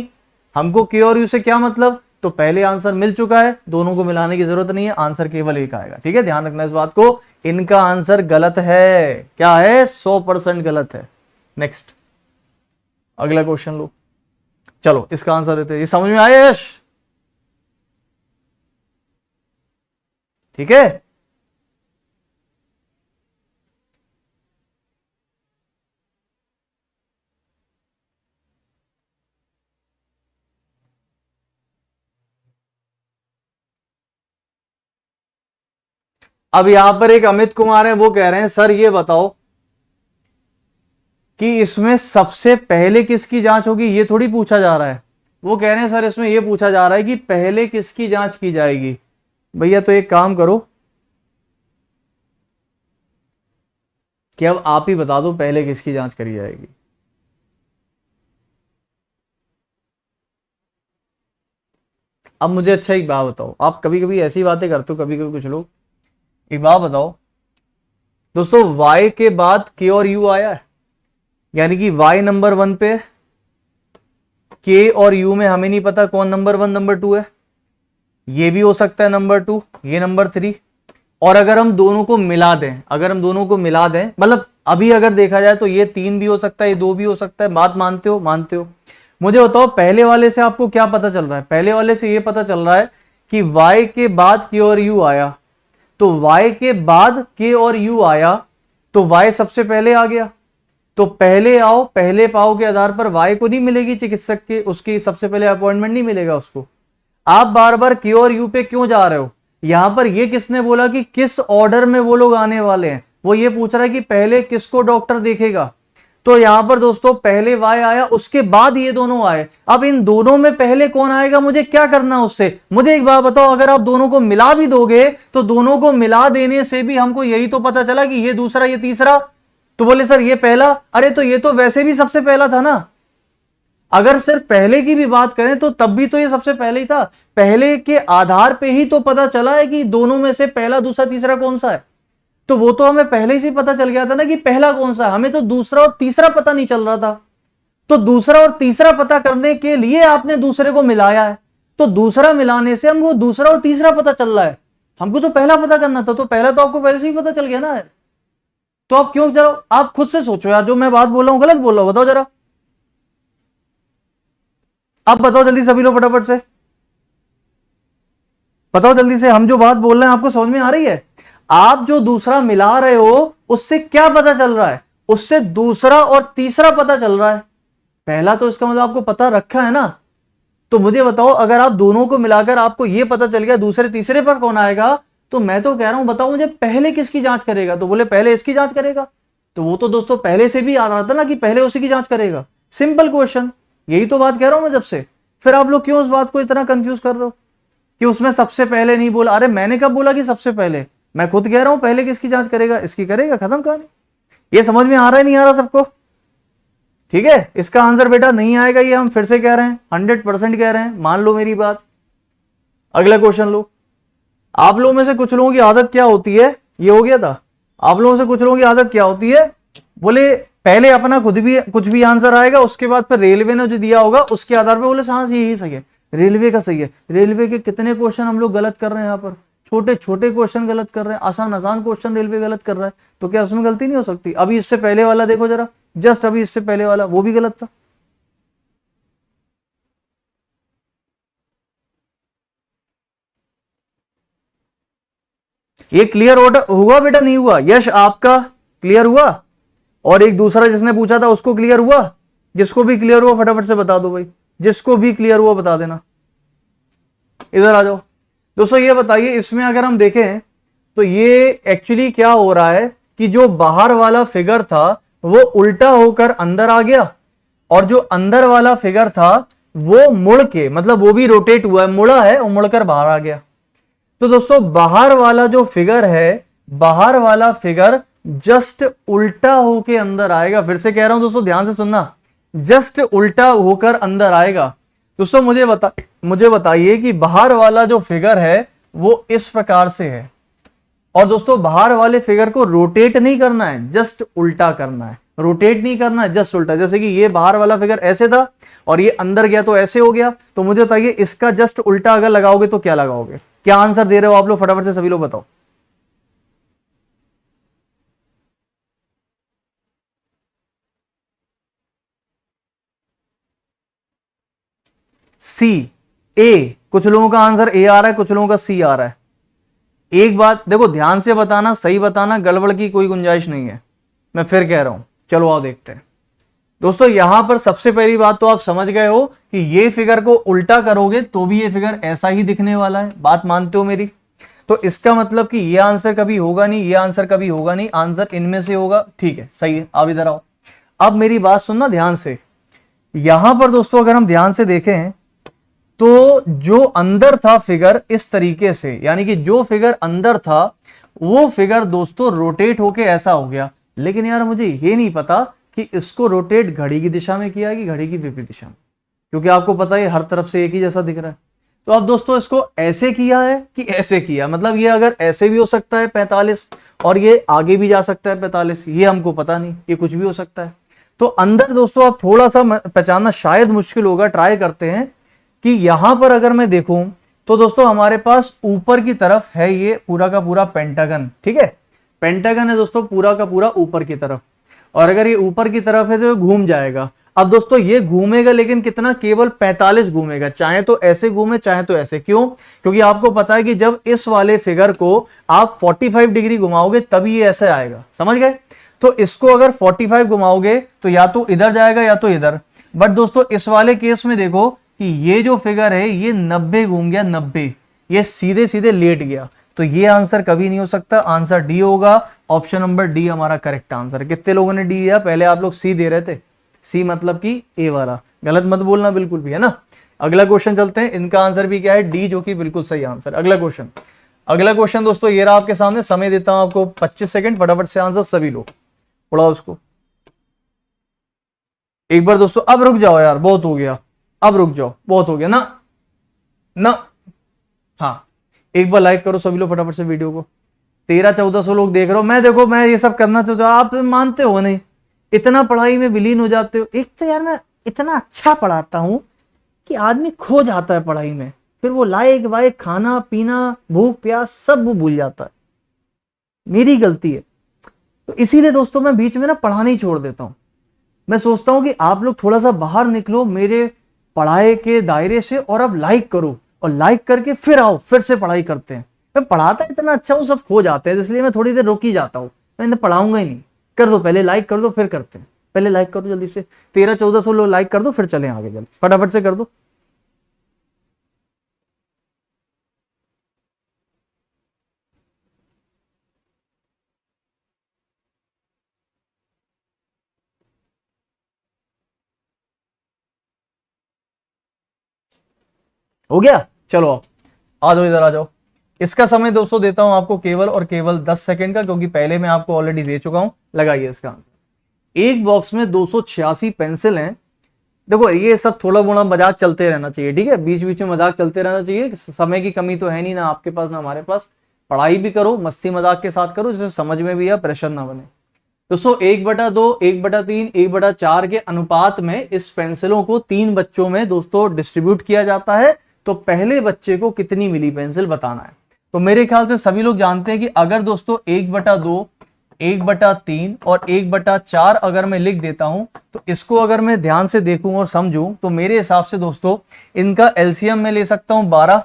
A: हमको के और यू से क्या मतलब? तो पहले आंसर मिल चुका है, दोनों को मिलाने की जरूरत नहीं है, आंसर केवल एक आएगा। ठीक है, ध्यान रखना इस बात को, इनका आंसर गलत है। क्या है? 100% गलत है। नेक्स्ट अगला क्वेश्चन लो, चलो इसका आंसर देते हैं। ये समझ में आया यश? ठीक है, अब यहां पर एक अमित कुमार है, वो कह रहे हैं सर ये बताओ कि इसमें सबसे पहले किसकी जांच होगी? ये थोड़ी पूछा जा रहा है। वो कह रहे हैं सर इसमें ये पूछा जा रहा है कि पहले किसकी जांच की जाएगी। भैया तो एक काम करो, कि अब आप ही बता दो पहले किसकी जांच करी जाएगी। अब मुझे अच्छा एक बात बताओ, आप कभी कभी ऐसी बातें करते हो कभी कभी कुछ लोग, एक बात बताओ दोस्तों, y के बाद k और u आया है, यानी कि y नंबर 1 पे, k और u में हमें नहीं पता कौन नंबर 1 नंबर 2 है, ये भी हो सकता है नंबर 2, ये नंबर 3। और अगर हम दोनों को मिला दें, अगर हम दोनों को मिला दें, मतलब अभी अगर देखा जाए तो ये 3 भी हो सकता है, ये 2 भी हो सकता है। बात मानते हो? मानते हो। मुझे बताओ पहले वाले से आपको क्या पता चल रहा है? पहले वाले से ये पता चल रहा है कि y के बाद k और u आया, तो y के बाद k और u आया तो y सबसे पहले आ गया। तो पहले आओ पहले पाओ के आधार पर y को नहीं मिलेगी चिकित्सक की, उसकी सबसे पहले अपॉइंटमेंट नहीं मिलेगा उसको। आप बार बार k और u पे क्यों जा रहे हो? यहां पर ये किसने बोला कि किस ऑर्डर में वो लोग आने वाले हैं? वो ये पूछ रहा है कि पहले किसको डॉक्टर देखेगा। तो यहां पर दोस्तों पहले y आया, उसके बाद ये दोनों आए। अब इन दोनों में पहले कौन आएगा, मुझे क्या करना उससे? मुझे एक बात बताओ, अगर आप दोनों को मिला भी दोगे तो दोनों को मिला देने से भी हमको यही तो पता चला कि ये दूसरा ये तीसरा। तो बोले सर ये पहला, अरे तो ये तो वैसे भी सबसे पहला था ना। अगर सिर्फ पहले की भी बात करें तो तब भी तो ये सबसे पहले ही था। पहले के आधार पे ही तो पता चला है कि दोनों में से पहला दूसरा तीसरा कौन सा है। तो वो तो हमें पहले से पता चल गया था ना कि पहला कौन सा है, हमें तो दूसरा और तीसरा पता नहीं चल रहा था। तो दूसरा और तीसरा पता करने के लिए आपने दूसरे को मिलाया है, तो दूसरा मिलाने से हमको दूसरा और तीसरा पता चल रहा है। हमको तो पहला पता करना था, तो पहला तो आपको पहले से ही पता चल गया ना यार। तो आप क्यों, जरा आप खुद से सोचो यार, जो मैं बात बोल रहा हूं गलत बोल रहा हूं? बताओ जरा, आप बताओ जल्दी, सभी लोग फटाफट से बताओ जल्दी से, हम जो बात बोल रहे हैं आपको समझ में आ रही है? आप जो दूसरा मिला रहे हो उससे क्या पता चल रहा है? उससे दूसरा और तीसरा पता चल रहा है। पहला तो इसका मतलब आपको पता रखा है ना। तो मुझे बताओ, अगर आप दोनों को मिलाकर आपको यह पता चल गया दूसरे तीसरे पर कौन आएगा, तो मैं तो कह रहा हूं बताओ मुझे पहले किसकी जांच करेगा? तो बोले पहले इसकी जांच करेगा। तो वो तो दोस्तों पहले से भी आ रहा था ना कि पहले उसी की जांच करेगा। सिंपल क्वेश्चन, यही तो बात कह रहा हूं मैं जब से। फिर आप लोग क्यों उस बात को इतना कंफ्यूज कर रहे हो कि उसमें सबसे पहले नहीं बोला? अरे मैंने कब बोला कि सबसे पहले? मैं खुद कह रहा हूं पहले किसकी जांच करेगा, इसकी करेगा, खत्म कहानी। ये समझ में आ रहा है नहीं आ रहा सबको? ठीक है, इसका आंसर बेटा नहीं आएगा, ये हम फिर से कह रहे हैं, 100% कह रहे हैं, मान लो मेरी बात। अगला क्वेश्चन लो। आप लोगों में से कुछ लोगों की आदत क्या होती है, ये हो गया था। आप लोगों से कुछ लोगों की आदत क्या होती है, बोले पहले अपना खुद भी कुछ भी आंसर आएगा, उसके बाद फिर रेलवे ने जो दिया होगा उसके आधार पर बोले हाँ यही सही है, रेलवे का सही है। रेलवे के कितने क्वेश्चन हम लोग गलत कर रहे हैं यहाँ पर, छोटे छोटे क्वेश्चन गलत कर रहे हैं, आसान आसान क्वेश्चन रेलवे गलत कर रहा है। तो क्या उसमें गलती नहीं हो सकती? अभी इससे पहले वाला देखो जरा, जस्ट अभी इससे पहले वाला, वो भी गलत था। ये क्लियर हुआ बेटा? नहीं हुआ? यश आपका क्लियर हुआ? और एक दूसरा जिसने पूछा था उसको क्लियर हुआ? जिसको भी क्लियर हुआ फटाफट से बता दो भाई, जिसको भी क्लियर हुआ बता देना। इधर आ जाओ दोस्तों, ये बताइए इसमें अगर हम देखें तो ये एक्चुअली क्या हो रहा है कि जो बाहर वाला फिगर था वो उल्टा होकर अंदर आ गया, और जो अंदर वाला फिगर था वो मुड़ के, मतलब वो भी रोटेट हुआ है, मुड़ा है और मुड़कर बाहर आ गया। तो दोस्तों बाहर वाला जो फिगर है, बाहर वाला फिगर जस्ट उल्टा होके अंदर आएगा। फिर से कह रहा हूं दोस्तों, ध्यान से सुनना, जस्ट उल्टा होकर अंदर आएगा। दोस्तों मुझे बताइए कि बाहर वाला जो फिगर है वो इस प्रकार से है, और दोस्तों बाहर वाले फिगर को रोटेट नहीं करना है, जस्ट उल्टा करना है। रोटेट नहीं करना है, जस्ट उल्टा। जैसे कि ये बाहर वाला फिगर ऐसे था और ये अंदर गया तो ऐसे हो गया। तो मुझे बताइए इसका जस्ट उल्टा अगर लगाओगे तो क्या लगाओगे? क्या आंसर दे रहे हो आप लोग? फटाफट से सभी लोग बताओ। सी, ए। कुछ लोगों का आंसर ए आ रहा है, कुछ लोगों का सी आ रहा है। एक बात देखो, ध्यान से बताना, सही बताना, गड़बड़ की कोई गुंजाइश नहीं है। मैं फिर कह रहा हूं, चलो आओ देखते हैं। दोस्तों यहां पर सबसे पहली बात तो आप समझ गए हो कि ये फिगर को उल्टा करोगे तो भी ये फिगर ऐसा ही दिखने वाला है। बात मानते हो मेरी? तो इसका मतलब कि ये आंसर कभी होगा नहीं, ये आंसर कभी होगा नहीं, आंसर इनमें से होगा। ठीक है, सही है। आप इधर आओ, अब मेरी बात सुनना ध्यान से। यहां पर दोस्तों अगर हम ध्यान से देखें तो जो अंदर था फिगर इस तरीके से, यानी कि जो फिगर अंदर था वो फिगर दोस्तों रोटेट होके ऐसा हो गया। लेकिन यार मुझे ये नहीं पता कि इसको रोटेट घड़ी की दिशा में किया है कि घड़ी की विपरीत दिशा में, क्योंकि आपको पता है हर तरफ से एक ही जैसा दिख रहा है। तो अब दोस्तों इसको ऐसे किया है कि ऐसे किया, मतलब ये अगर ऐसे भी हो सकता है 45 और ये आगे भी जा सकता है 45, ये हमको पता नहीं, ये कुछ भी हो सकता है। तो अंदर दोस्तों अब थोड़ा सा पहचानना शायद मुश्किल होगा, ट्राई करते हैं कि यहां पर अगर मैं देखूं तो दोस्तों हमारे पास ऊपर की तरफ है ये पूरा का पूरा पेंटागन, ठीक है, पेंटागन है दोस्तों पूरा का पूरा ऊपर की तरफ, और अगर ये ऊपर की तरफ है तो ये घूम जाएगा। अब दोस्तों ये घूमेगा लेकिन कितना, केवल 45 घूमेगा, चाहे तो ऐसे घूमे चाहे तो ऐसे। क्यों? क्योंकि आपको पता है कि जब इस वाले फिगर को आप 45 डिग्री घुमाओगे तभी ये ऐसे आएगा, समझ गए। तो इसको अगर 45 घुमाओगे तो या तो इधर जाएगा या तो इधर। बट दोस्तों इस वाले केस में देखो कि ये जो फिगर है ये 90 घूम गया, 90, ये सीधे सीधे लेट गया, तो ये आंसर कभी नहीं हो सकता। आंसर डी होगा, ऑप्शन नंबर डी हमारा करेक्ट आंसर है। कितने लोगों ने डी दिया? पहले आप लोग सी दे रहे थे, सी मतलब कि ए वाला, गलत मत बोलना बिल्कुल भी, है ना। अगला क्वेश्चन चलते हैं, इनका आंसर भी क्या है? डी, जो कि बिल्कुल सही आंसर। अगला क्वेश्चन दोस्तों ये रहा आपके सामने, समय देता हूं आपको 25 सेकंड, फटाफट से आंसर सभी लोग उड़ाओ उसको। एक बार दोस्तों अब रुक जाओ यार, बहुत हो गया, अब रुक जाओ, बहुत हो गया ना ना। हाँ एक बार लाइक करो सभी लोग फटाफट से वीडियो को। 1300-1400 लोग देख रहे हो। मैं देखो मैं ये सब करना चाहता हूं, आप मानते हो नहीं, इतना पढ़ाई में विलीन हो जाते हो। एक तो यार मैं इतना अच्छा पढ़ाता हूं कि आदमी खो जाता है पढ़ाई में, फिर वो लायक वायक खाना पीना भूख प्यास सब वो भूल जाता है, मेरी गलती है। तो इसीलिए दोस्तों मैं बीच में ना पढ़ाना ही छोड़ देता हूं। मैं सोचता हूं कि आप लोग थोड़ा सा बाहर निकलो मेरे पढ़ाई के दायरे से, और अब लाइक करो, और लाइक करके फिर आओ, फिर से पढ़ाई करते हैं। मैं पढ़ाता इतना अच्छा हूं, सब खो जाते हैं, इसलिए मैं थोड़ी देर रोक ही जाता हूं, मैं इन्हें पढ़ाऊंगा ही नहीं। कर दो पहले, लाइक कर दो फिर करते हैं। पहले लाइक कर दो जल्दी से, 1300-1400 लोग लाइक कर दो, फिर चलें आगे, जल्दी फटाफट से कर दो। हो गया, चलो आ जाओ, इधर आ जाओ। इसका समय दोस्तों देता हूं आपको केवल और केवल 10 सेकंड का, क्योंकि पहले मैं आपको ऑलरेडी दे चुका हूं। लगाइए इसका आंसर। एक बॉक्स में 286 पेंसिल हैं। देखो ये सब थोड़ा मोड़ा मजाक चलते रहना चाहिए, ठीक है, बीच बीच में मजाक चलते रहना चाहिए। समय की कमी तो है नहीं, ना आपके पास ना हमारे पास। पढ़ाई भी करो, मस्ती मजाक के साथ करो, जिससे समझ में भी या प्रेशर ना बने। दोस्तों 1/2, 1/3, 1/4 के अनुपात में इस पेंसिलों को 3 बच्चों में दोस्तों डिस्ट्रीब्यूट किया जाता है। तो पहले बच्चे को कितनी मिली पेंसिल बताना है। तो मेरे ख्याल से सभी लोग जानते हैं कि अगर दोस्तों 1/2, 1/3 और 1/4 अगर मैं लिख देता हूं, तो इसको अगर मैं ध्यान से देखूं और समझूं, तो मेरे हिसाब से दोस्तों इनका एलसीएम में ले सकता हूं 12।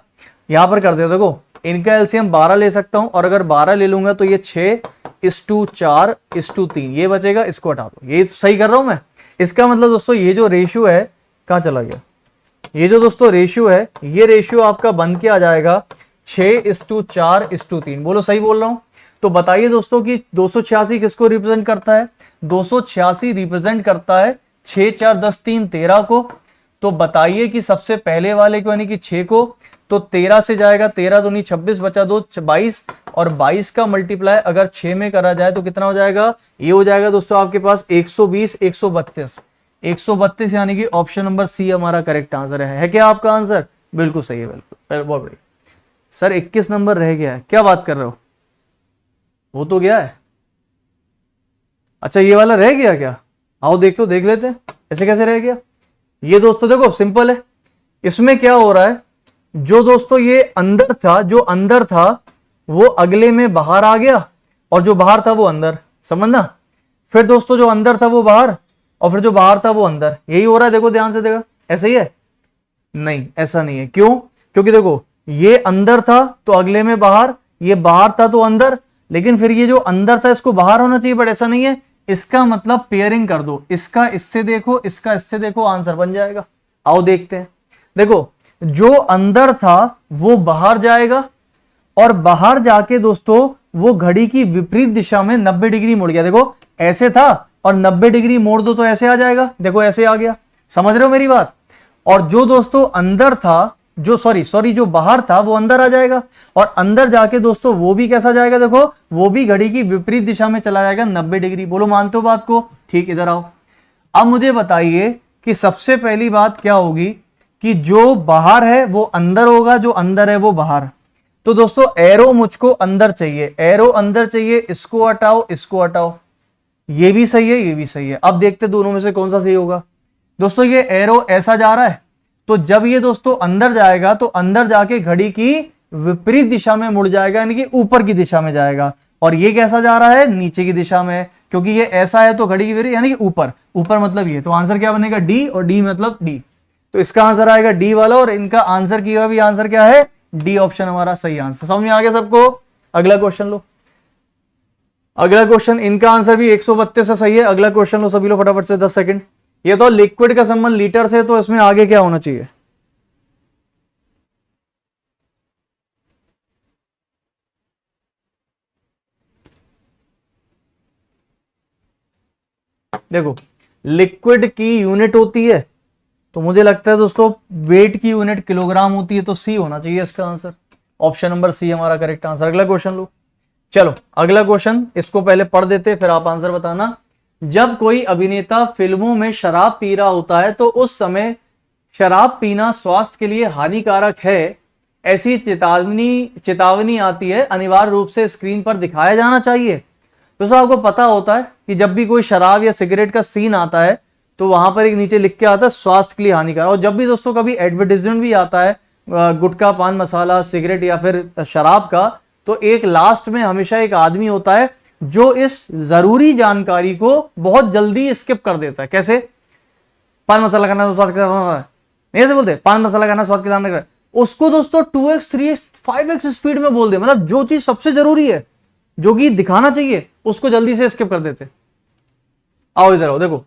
A: यहां पर कर दे, देखो इनका एलसीएम 12 ले सकता हूं, और अगर 12 ले लूंगा तो ये 6:4:3 ये बचेगा, इसको हटा दो। ये सही कर रहा हूं मैं। इसका मतलब दोस्तों ये जो रेशियो है, कहां चला गया, ये जो दोस्तों रेशियो है, ये रेशियो आपका बन के आ जाएगा 6:4:3। बोलो सही बोल रहा हूं? तो बताइए दोस्तों कि 286 किसको रिप्रेजेंट करता है? 286 रिप्रेजेंट करता है 6, 4, 10, 3, 13 को। तो बताइए कि सबसे पहले वाले को यानी कि 6 को, तो 13 से जाएगा, 13 दूनी 26, बचा 2 22, और 22 का मल्टीप्लाई अगर 6 में करा जाए तो कितना हो जाएगा? ये हो जाएगा दोस्तों आपके पास 120, 132, 132, यानी कि ऑप्शन नंबर सी हमारा करेक्ट आंसर है क्या आपका आंसर? बिल्कुल सही है, बिल्कुल, बहुत बढ़िया। सर 21 नंबर रह गया है, क्या बात कर रहे हो? वो तो गया है। अच्छा ये वाला रह गया क्या? आओ देख तो, देख लेते हैं ऐसे कैसे रह गया। ये दोस्तों देखो सिंपल है, इसमें क्या हो रहा है, जो दोस्तों ये अंदर था, जो अंदर था वो अगले में बाहर आ गया, और जो बाहर था वो अंदर, समझना। फिर दोस्तों जो अंदर था वो बाहर, और फिर जो बाहर था वो अंदर, यही हो रहा है। देखो ध्यान से देखो, ऐसा ही है? नहीं ऐसा नहीं है। क्यों? क्योंकि देखो ये अंदर था तो अगले में बाहर, ये बाहर था तो अंदर, लेकिन फिर ये जो अंदर था इसको बाहर होना चाहिए, बट ऐसा नहीं है। इसका मतलब पेयरिंग कर दो, इसका इससे देखो, इसका इससे देखो, आंसर बन जाएगा। आओ देखते हैं। देखो जो अंदर था वो बाहर जाएगा, और बाहर जाके दोस्तों वो घड़ी की विपरीत दिशा में 90 डिग्री मुड़ गया। देखो ऐसे था और 90 डिग्री मोड़ दो तो ऐसे आ जाएगा, देखो ऐसे आ गया। समझ रहे हो मेरी बात? और जो दोस्तों अंदर था जो सॉरी जो बाहर था वो अंदर आ जाएगा, और अंदर जाके दोस्तों वो भी कैसा जाएगा, देखो वो भी घड़ी की विपरीत दिशा में चला जाएगा 90 डिग्री। बोलो मानते हो बात को? ठीक, इधर आओ। अब मुझे बताइए कि सबसे पहली बात क्या होगी कि जो बाहर है वो अंदर होगा, जो अंदर है वो बाहर। तो दोस्तों एरो मुझको अंदर चाहिए, एरो अंदर चाहिए, इसको हटाओ, इसको हटाओ, ये भी सही है, ये भी सही है। अब देखते दोनों में से कौन सा सही होगा। दोस्तों ये एरो ऐसा जा रहा है, तो जब ये दोस्तों अंदर जाएगा तो अंदर जाके घड़ी की विपरीत दिशा में मुड़ जाएगा, यानी कि ऊपर की दिशा में जाएगा। और ये कैसा जा रहा है, नीचे की दिशा में, क्योंकि ये ऐसा है तो घड़ी की विपरीत यानी कि ऊपर, ऊपर मतलब ये, तो आंसर क्या बनेगा, डी, और डी मतलब डी। तो इसका आंसर आएगा डी वाला, और इनका आंसर किया भी आंसर क्या है, डी ऑप्शन हमारा सही आंसर। समझ में आ गया सबको? अगला क्वेश्चन लो। अगला क्वेश्चन, इनका आंसर भी 132 से सही है। अगला क्वेश्चन लो सभी लोग फटाफट से, 10 सेकंड। ये तो लिक्विड का संबंध लीटर से, तो इसमें आगे क्या होना चाहिए? देखो लिक्विड की यूनिट होती है, तो मुझे लगता है दोस्तों वेट की यूनिट किलोग्राम होती है, तो सी होना चाहिए इसका आंसर। ऑप्शन नंबर सी हमारा करेक्ट आंसर। अगला क्वेश्चन लो। चलो अगला क्वेश्चन, इसको पहले पढ़ देते फिर आप आंसर बताना। जब कोई अभिनेता फिल्मों में शराब पी रहा होता है तो उस समय शराब पीना स्वास्थ्य के लिए हानिकारक है, ऐसी चेतावनी आती है, अनिवार्य रूप से स्क्रीन पर दिखाया जाना चाहिए। दोस्तों आपको पता होता है कि जब भी कोई शराब या सिगरेट का सीन आता है तो वहां पर एक नीचे लिख के आता है स्वास्थ्य के लिए हानिकारक। और जब भी दोस्तों कभी एडवर्टाइजमेंट भी आता है गुटखा, पान मसाला, सिगरेट या फिर शराब का, तो एक लास्ट में हमेशा एक आदमी होता है जो इस जरूरी जानकारी को बहुत जल्दी स्किप कर देता है। कैसे? पान मसाला खाना तो स्वाद करना है, नहीं ऐसे बोलते, पान मसाला खाना स्वाद के लाने, उसको दोस्तों 2x 3x 5x स्पीड में बोल दे, मतलब जो चीज सबसे जरूरी है, जो कि दिखाना चाहिए, उसको जल्दी से स्किप कर देते। आओ इधर आओ, देखो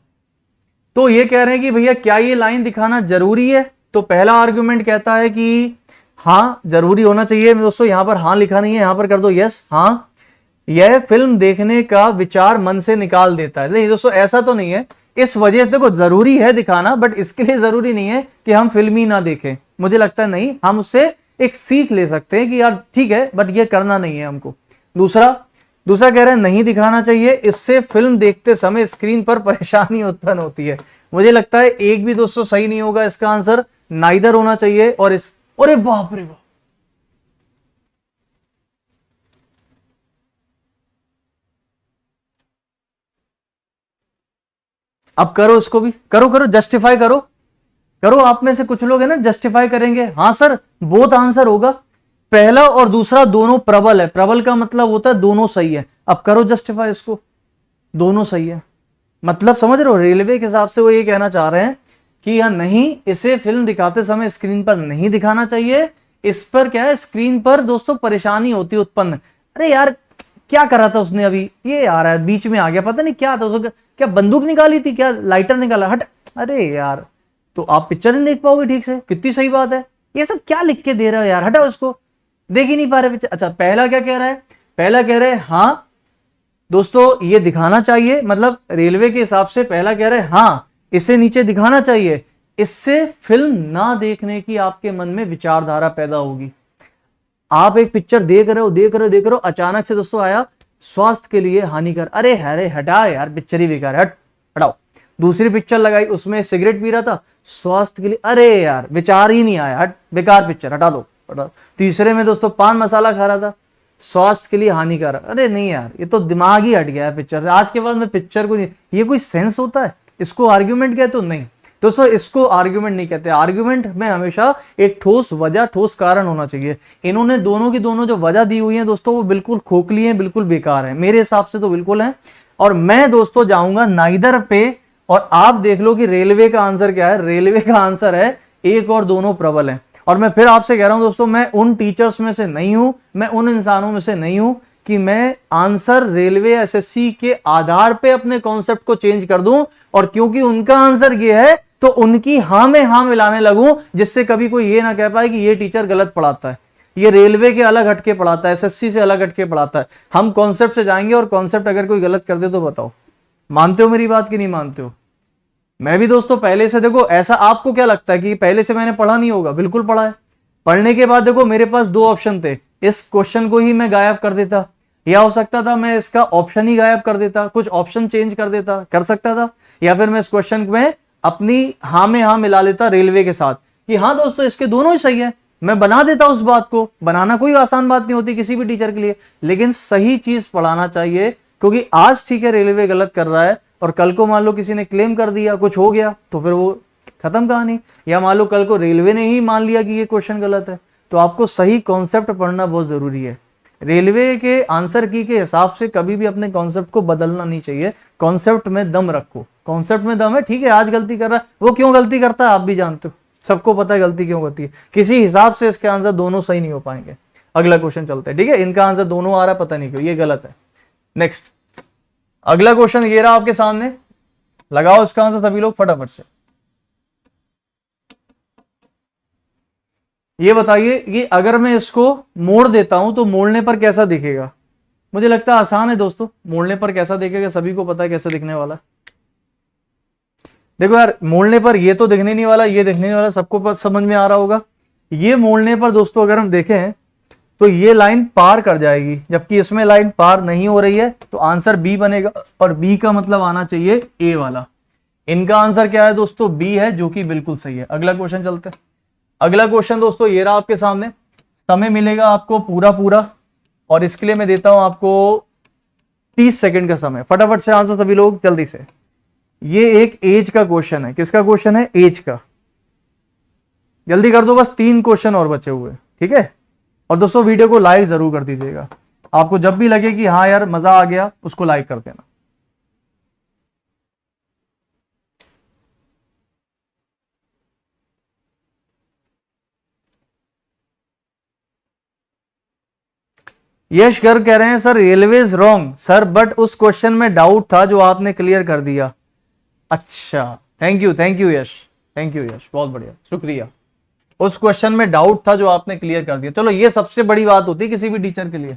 A: तो ये कह रहे हैं कि भैया क्या ये लाइन दिखाना जरूरी है? तो पहला आर्गुमेंट कहता है कि हाँ जरूरी होना चाहिए। दोस्तों यहां पर हाँ लिखा नहीं है, यहां पर कर दो यस, हाँ। यह फिल्म देखने का विचार मन से निकाल देता है। नहीं दोस्तों ऐसा तो नहीं है, इस वजह से देखो जरूरी है दिखाना, बट इसके लिए जरूरी नहीं है कि हम फिल्म ही ना देखें। मुझे लगता है नहीं, हम उससे एक सीख ले सकते हैं कि यार ठीक है बट ये करना नहीं है हमको। दूसरा कह रहे हैं नहीं दिखाना चाहिए, इससे फिल्म देखते समय स्क्रीन पर परेशानी उत्पन्न होती है। मुझे लगता है एक भी दोस्तों सही नहीं होगा, इसका आंसर नाइदर होना चाहिए। और इस, अरे बाप रे बाप, अब करो इसको भी, करो जस्टिफाई करो आप में से कुछ लोग है ना जस्टिफाई करेंगे। हाँ सर बोथ आंसर होगा, पहला और दूसरा दोनों प्रबल है। प्रबल का मतलब होता है दोनों सही है। अब करो जस्टिफाई इसको, दोनों सही है, मतलब समझ रहे हो? रेलवे के हिसाब से वो ये कहना चाह रहे हैं कि या नहीं, इसे फिल्म दिखाते समय स्क्रीन पर नहीं दिखाना चाहिए, इस पर क्या है, स्क्रीन पर दोस्तों परेशानी होती उत्पन्न। अरे यार क्या करा था उसने अभी, ये आ रहा है बीच में आ गया, पता नहीं क्या था उसको, क्या बंदूक निकाली थी, क्या लाइटर निकाला, हट। अरे यार तो आप पिक्चर नहीं देख पाओगे ठीक से, कितनी सही बात है। ये सब क्या लिख के दे रहे हो यार, हटाओ इसको, देख ही नहीं पा रहे पिक्चर। अच्छा पहला क्या कह रहा है, पहला कह रहे हैं हाँ दोस्तों ये दिखाना चाहिए, मतलब रेलवे के हिसाब से पहला कह रहे हैं हाँ इसे नीचे दिखाना चाहिए, इससे फिल्म ना देखने की आपके मन में विचारधारा पैदा होगी। आप एक पिक्चर देख रहे हो, अचानक से दोस्तों आया स्वास्थ्य के लिए हानिकर, अरे हरे हटा यार पिक्चर ही बेकार, हटाओ। दूसरी पिक्चर लगाई, उसमें सिगरेट पी रहा था, स्वास्थ्य के लिए, अरे यार विचार ही नहीं आया, हट बेकार पिक्चर, हटा दो। तीसरे में दोस्तों पान मसाला खा रहा था, स्वास्थ्य के लिए हानिकारक, अरे नहीं यार ये तो दिमाग ही हट गया है पिक्चर से, आज के बाद में पिक्चर को नहीं, ये कोई सेंस होता है? इसको आर्ग्यूमेंट कहते हो? नहीं दोस्तों इसको आर्ग्यूमेंट नहीं कहते। आर्ग्यूमेंट में हमेशा एक ठोस वजह, ठोस कारण होना चाहिए। इन्होंने दोनों की दोनों जो वजह दी हुई है दोस्तों वो बिल्कुल खोखली है, बिल्कुल बेकार है, मेरे हिसाब से तो बिल्कुल है। और मैं दोस्तों जाऊंगा नाइदर पे, और आप देख लो कि रेलवे का आंसर क्या है। रेलवे का आंसर है एक और दोनों प्रबल है। और मैं फिर आपसे कह रहा हूं दोस्तों, मैं उन टीचर्स में से नहीं हूं, मैं उन इंसानों में से नहीं हूं कि मैं आंसर रेलवे एसएससी के आधार पे अपने कॉन्सेप्ट को चेंज कर दूं, और क्योंकि उनका आंसर ये है तो उनकी हाँ में हाँ मिलाने लगूं, जिससे कभी कोई ये ना कह पाए कि ये टीचर गलत पढ़ाता है, ये रेलवे के अलग हटके पढ़ाता है, एसएससी से अलग हटके पढ़ाता है। हम कॉन्सेप्ट से जाएंगे, और कॉन्सेप्ट अगर कोई गलत कर दे तो बताओ मानते हो मेरी बात कि नहीं मानते हो? मैं भी दोस्तों पहले से, देखो ऐसा आपको क्या लगता है कि पहले से मैंने पढ़ा नहीं होगा? बिल्कुल पढ़ा है। पढ़ने के बाद देखो मेरे पास दो ऑप्शन थे, इस क्वेश्चन को ही मैं गायब कर देता, या हो सकता था मैं इसका ऑप्शन ही गायब कर देता, कुछ ऑप्शन चेंज कर देता, कर सकता था, या फिर मैं इस क्वेश्चन में अपनी हाँ में हाँ मिला लेता रेलवे के साथ कि हाँ दोस्तों इसके दोनों ही सही है, मैं बना देता उस बात को। बनाना कोई आसान बात नहीं होती किसी भी टीचर के लिए, लेकिन सही चीज पढ़ाना चाहिए, क्योंकि आज ठीक है रेलवे गलत कर रहा है और कल को मान लो किसी ने क्लेम कर दिया, कुछ हो गया तो फिर वो खत्म कहानी, या मान लो कल को रेलवे ने ही मान लिया कि ये क्वेश्चन गलत है। तो आपको सही कॉन्सेप्ट पढ़ना बहुत जरूरी है। रेलवे के आंसर की के हिसाब से कभी भी अपने कॉन्सेप्ट को बदलना नहीं चाहिए, कॉन्सेप्ट में दम रखो, कॉन्सेप्ट में दम है, ठीक है आज गलती कर रहा है, वो क्यों गलती करता है आप भी जानते हो, सबको पता है गलती क्यों होती है, किसी हिसाब से इसके आंसर दोनों सही नहीं हो पाएंगे। अगला क्वेश्चन चलता है, ठीक है, इनका आंसर दोनों आ रहा है, पता नहीं क्यों ये गलत है। नेक्स्ट अगला क्वेश्चन ये रहा आपके सामने, लगाओ इसका आंसर सभी लोग फटाफट से। ये बताइए कि अगर मैं इसको मोड़ देता हूं तो मोड़ने पर कैसा दिखेगा। मुझे लगता है आसान है दोस्तों, मोड़ने पर कैसा दिखेगा सभी को पता है कैसे दिखने वाला है। देखो यार मोड़ने पर ये तो दिखने नहीं वाला, ये दिखने नहीं वाला, सबको समझ में आ रहा होगा। ये मोड़ने पर दोस्तों अगर हम देखें तो ये लाइन पार कर जाएगी, जबकि इसमें लाइन पार नहीं हो रही है, तो आंसर बी बनेगा, और बी का मतलब आना चाहिए ए वाला। इनका आंसर क्या है दोस्तों, बी है, जो कि बिल्कुल सही है। अगला क्वेश्चन चलते हैं। अगला क्वेश्चन दोस्तों ये रहा आपके सामने, समय मिलेगा आपको पूरा पूरा, और इसके लिए मैं देता हूं आपको 30 सेकंड का समय, फटाफट से आंसर सभी लोग जल्दी से। ये एक एज का क्वेश्चन है, किसका क्वेश्चन है, एज का, जल्दी कर दो, बस 3 क्वेश्चन और बचे हुए, ठीक है। और दोस्तों वीडियो को लाइक जरूर कर दीजिएगा, आपको जब भी लगे कि हाँ यार मजा आ गया उसको लाइक कर देना। यश गर्ग कह रहे हैं sir railway is wrong sir, but उस क्वेश्चन में डाउट था जो आपने क्लियर कर दिया। अच्छा thank you Yash, thank you Yash, बहुत बढ़िया शुक्रिया। उस क्वेश्चन में डाउट था जो आपने क्लियर कर दिया। चलो ये सबसे बड़ी बात होती है किसी भी टीचर के लिए,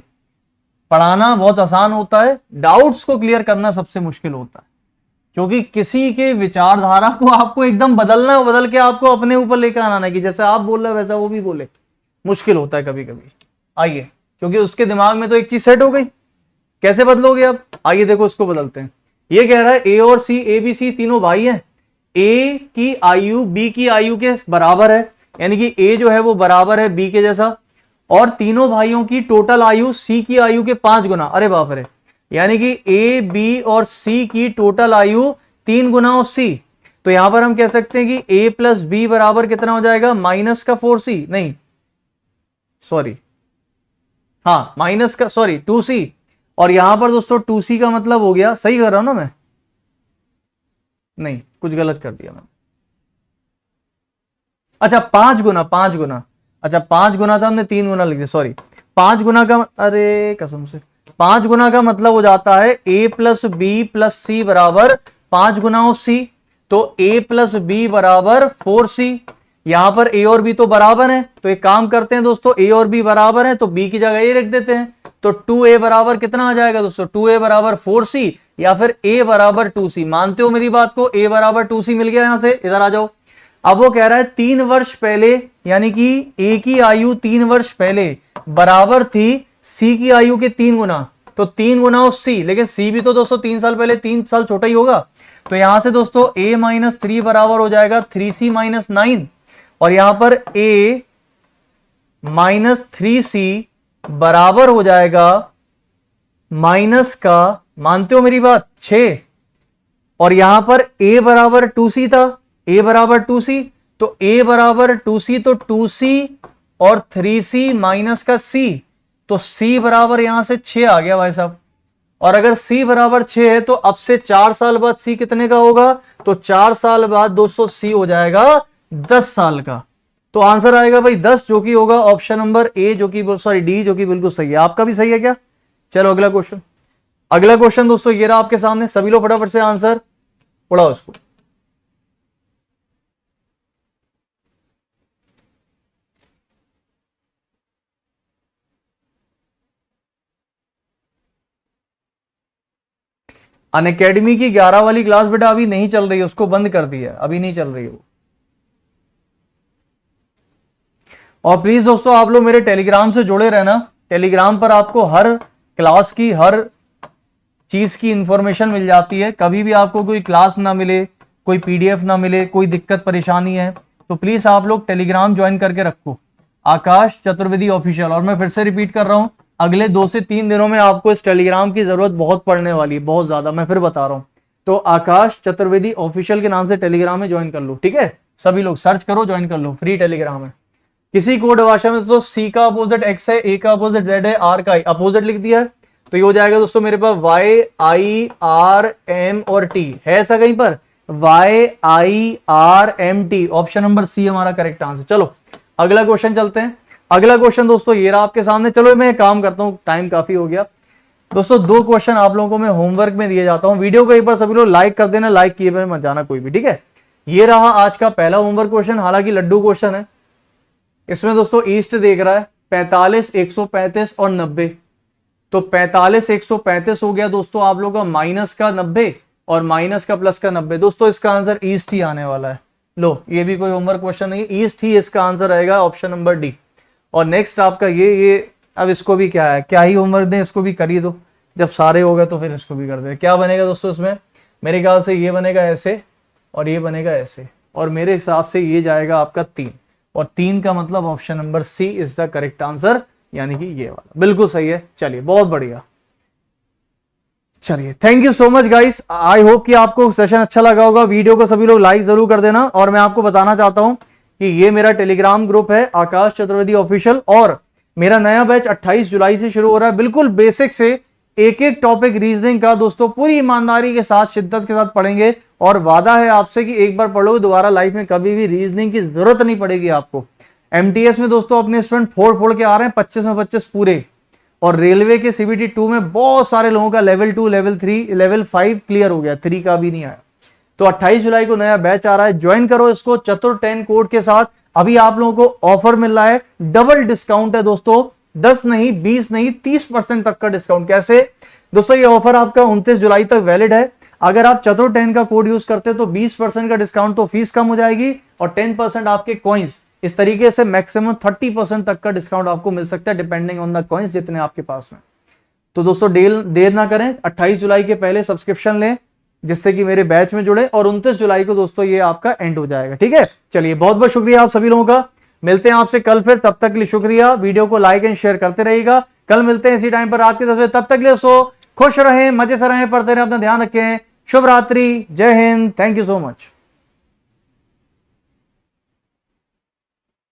A: पढ़ाना बहुत आसान होता है, डाउट्स को क्लियर करना सबसे मुश्किल होता है, क्योंकि किसी के विचारधारा को आपको एकदम बदलना, बदल के आपको अपने ऊपर लेकर आना है कि जैसे आप बोल रहे वैसा वो भी बोले, मुश्किल होता है कभी कभी। आइए, क्योंकि उसके दिमाग में तो एक चीज सेट हो गई, कैसे बदलोगे अब, आइए देखो उसको बदलते हैं। ये कह रहा है ए और सी, ए बी सी तीनों भाई हैं, ए की आयु बी की आयु के बराबर है, यानी कि ए जो है वो बराबर है बी के जैसा, और तीनों भाइयों की टोटल आयु सी की आयु के 5 गुना, अरे बाप रे, यानी कि ए बी और सी की टोटल आयु 3 गुना ऑफ सी। तो यहां पर हम कह सकते हैं कि ए प्लस बी बराबर कितना हो जाएगा, माइनस का 4c, नहीं सॉरी, हाँ माइनस का सॉरी 2c, और यहां पर दोस्तों 2c का मतलब हो गया, सही कर रहा हूं ना मैं, नहीं कुछ गलत कर दिया मैंने, अच्छा 5 गुना, अच्छा 5 गुना था, हमने 3 गुना लिख दिया, सॉरी 5 गुना का, अरे कसम से 5 गुना का मतलब हो जाता है a प्लस बी प्लस सी बराबर 5 गुना ऑफ सी, तो a प्लस बी बराबर 4c। यहां पर a और b तो बराबर हैं, तो एक काम करते हैं दोस्तों, a और b बराबर हैं तो b की जगह a रख देते हैं, तो 2a बराबर कितना आ जाएगा दोस्तों, 2a बराबर 4c, या फिर a बराबर 2c। मानते हो मेरी बात को, a बराबर 2c मिल गया, यहां से इधर आ जाओ। अब वो कह रहा है 3 वर्ष पहले, यानी कि a की आयु 3 वर्ष पहले बराबर थी c की आयु के 3 गुना, तो 3 गुना ऑफ c, लेकिन c भी तो दोस्तों 3 साल पहले 3 साल छोटा ही होगा, तो यहां से दोस्तों a माइनस 3 बराबर हो जाएगा 3c माइनस 9, और यहां पर a माइनस 3c बराबर हो जाएगा माइनस का, मानते हो मेरी बात, 6, और यहां पर a बराबर 2c था, a बराबर 2c, तो a बराबर 2c, तो 2c और 3c माइनस का c, तो c बराबर यहां से 6 आ गया भाई साहब। और अगर c बराबर 6 है तो अब से 4 साल बाद c कितने का होगा, तो 4 साल बाद दोस्तों c हो जाएगा 10 साल का, तो आंसर आएगा भाई 10, जो कि होगा ऑप्शन नंबर ए, जो कि सॉरी डी, जो कि बिल्कुल सही है। आपका भी सही है क्या। चलो अगला क्वेश्चन, अगला क्वेश्चन दोस्तों ये रहा आपके सामने, सभी लोग फटाफट से आंसर उड़ाओ उसको। अनअकैडमी की 11 वाली क्लास बेटा अभी नहीं चल रही है, उसको बंद कर दिया, अभी नहीं चल रही है वो। और प्लीज दोस्तों आप लोग मेरे टेलीग्राम से जुड़े रहना। टेलीग्राम पर आपको हर क्लास की हर चीज की इंफॉर्मेशन मिल जाती है। कभी भी आपको कोई क्लास ना मिले, कोई पीडीएफ ना मिले, कोई दिक्कत परेशानी है तो प्लीज आप लोग टेलीग्राम ज्वाइन करके रखो, आकाश चतुर्वेदी ऑफिशियल। और मैं फिर से रिपीट कर रहा हूं, अगले 2 से 3 दिनों में आपको इस टेलीग्राम की जरूरत बहुत पड़ने वाली है, बहुत ज्यादा। मैं फिर बता रहा हूं, तो आकाश चतुर्वेदी ऑफिशियल के नाम से टेलीग्राम में ज्वाइन कर लो, ठीक है। सभी लोग सर्च करो, ज्वाइन कर लो, फ्री टेलीग्राम है। किसी कोड भाषा में तो सी का अपोजिट एक्स है, ए का अपोजिट जेड है, आर का अपोजिट लिख दिया है, तो ये हो जाएगा दोस्तों मेरे पास वाई आई आर एम और टी है। ऐसा कहीं पर Y I R M T, option number C हमारा करेक्ट आंसर। चलो अगला क्वेश्चन चलते हैं। अगला क्वेश्चन दोस्तों ये रहा आपके सामने। चलो मैं एक काम करता हूं, टाइम काफी हो गया दोस्तों। 2 क्वेश्चन आप लोगों को मैं होमवर्क में दिए जाता हूं। वीडियो को एक बार सभी लोग लाइक कर देना, लाइक किए बिना मत जाना कोई भी, ठीक है। ये रहा आज का पहला होमवर्क क्वेश्चन, हालांकि लड्डू क्वेश्चन है। इसमें दोस्तों ईस्ट देख रहा है 45, 135 और 90। तो 45, 135 हो गया दोस्तों आप लोगों का माइनस का 90 और माइनस का प्लस का 90। दोस्तों इसका आंसर ईस्ट ही आने वाला है। लो ये भी कोई होमवर्क क्वेश्चन नहीं, ईस्ट ही इसका आंसर रहेगा, ऑप्शन नंबर डी। और नेक्स्ट आपका ये अब इसको भी क्या है, क्या ही होमवर्क दें, इसको भी कर ही दो। जब सारे हो गए तो फिर इसको भी कर दे। क्या बनेगा दोस्तों इसमें, मेरे ख्याल से ये बनेगा ऐसे और ये बनेगा ऐसे, और मेरे हिसाब से ये जाएगा आपका 3, और 3 का मतलब option number C is the correct answer, यानी कि ये वाला बिल्कुल सही है। चलिए बहुत बढ़िया, चलिए thank you so much guys. I hope कि आपको सेशन अच्छा लगा होगा। वीडियो को सभी लोग लाइक जरूर कर देना। और मैं आपको बताना चाहता हूं कि ये मेरा टेलीग्राम ग्रुप है आकाश चतुर्वेदी ऑफिशियल, और मेरा नया बैच 28 जुलाई से शुरू हो रहा है। बिल्कुल बेसिक से एक एक टॉपिक रीजनिंग का दोस्तों पूरी ईमानदारी के साथ, शिद्दत के साथ पढ़ेंगे, और वादा है आपसे कि एक बार पढ़ोगे दोबारा लाइफ में कभी भी रीजनिंग की जरूरत नहीं पड़ेगी आपको। एमटीएस में दोस्तों अपने स्टूडेंट फोड़ के आ रहे हैं, 25 में 25 पूरे। और रेलवे के सीबीटी 2 में बहुत सारे लोगों का लेवल 2, लेवल 3, लेवल 5 क्लियर हो गया, 3 का भी नहीं आया। तो 28 जुलाई को नया बैच आ रहा है, ज्वाइन करो इसको चतुर 10 कोड के साथ। अभी आप लोगों को ऑफर मिल रहा है, डबल डिस्काउंट है दोस्तों, 10 नहीं 20 नहीं 30% तक का डिस्काउंट। कैसे दोस्तों, ये ऑफर आपका 29 जुलाई तक वैलिड है। अगर आप चतुर 10 का कोड यूज करते हैं तो 20% का डिस्काउंट, तो फीस कम हो जाएगी, और 10% आपके कॉइन्स। इस तरीके से मैक्सिमम 30% तक का डिस्काउंट आपको मिल सकता है, डिपेंडिंग ऑन द कॉइन्स जितने आपके पास में। तो दोस्तों देर ना करें, 28 जुलाई के पहले सब्सक्रिप्शन लें जिससे कि मेरे बैच में जुड़े, और 29 जुलाई को दोस्तों ये आपका एंड हो जाएगा, ठीक है। चलिए बहुत बहुत शुक्रिया आप सभी लोगों का। मिलते हैं आपसे कल फिर, तब तक के लिए शुक्रिया। वीडियो को लाइक एंड शेयर करते रहिएगा। कल मिलते हैं इसी टाइम पर रात के 10 बजे। तब तक के लिए सो खुश रहें, मजे से रहें, पढ़ते रहें, अपना ध्यान रखें। शुभ रात्रि, जय Hind, thank you so much.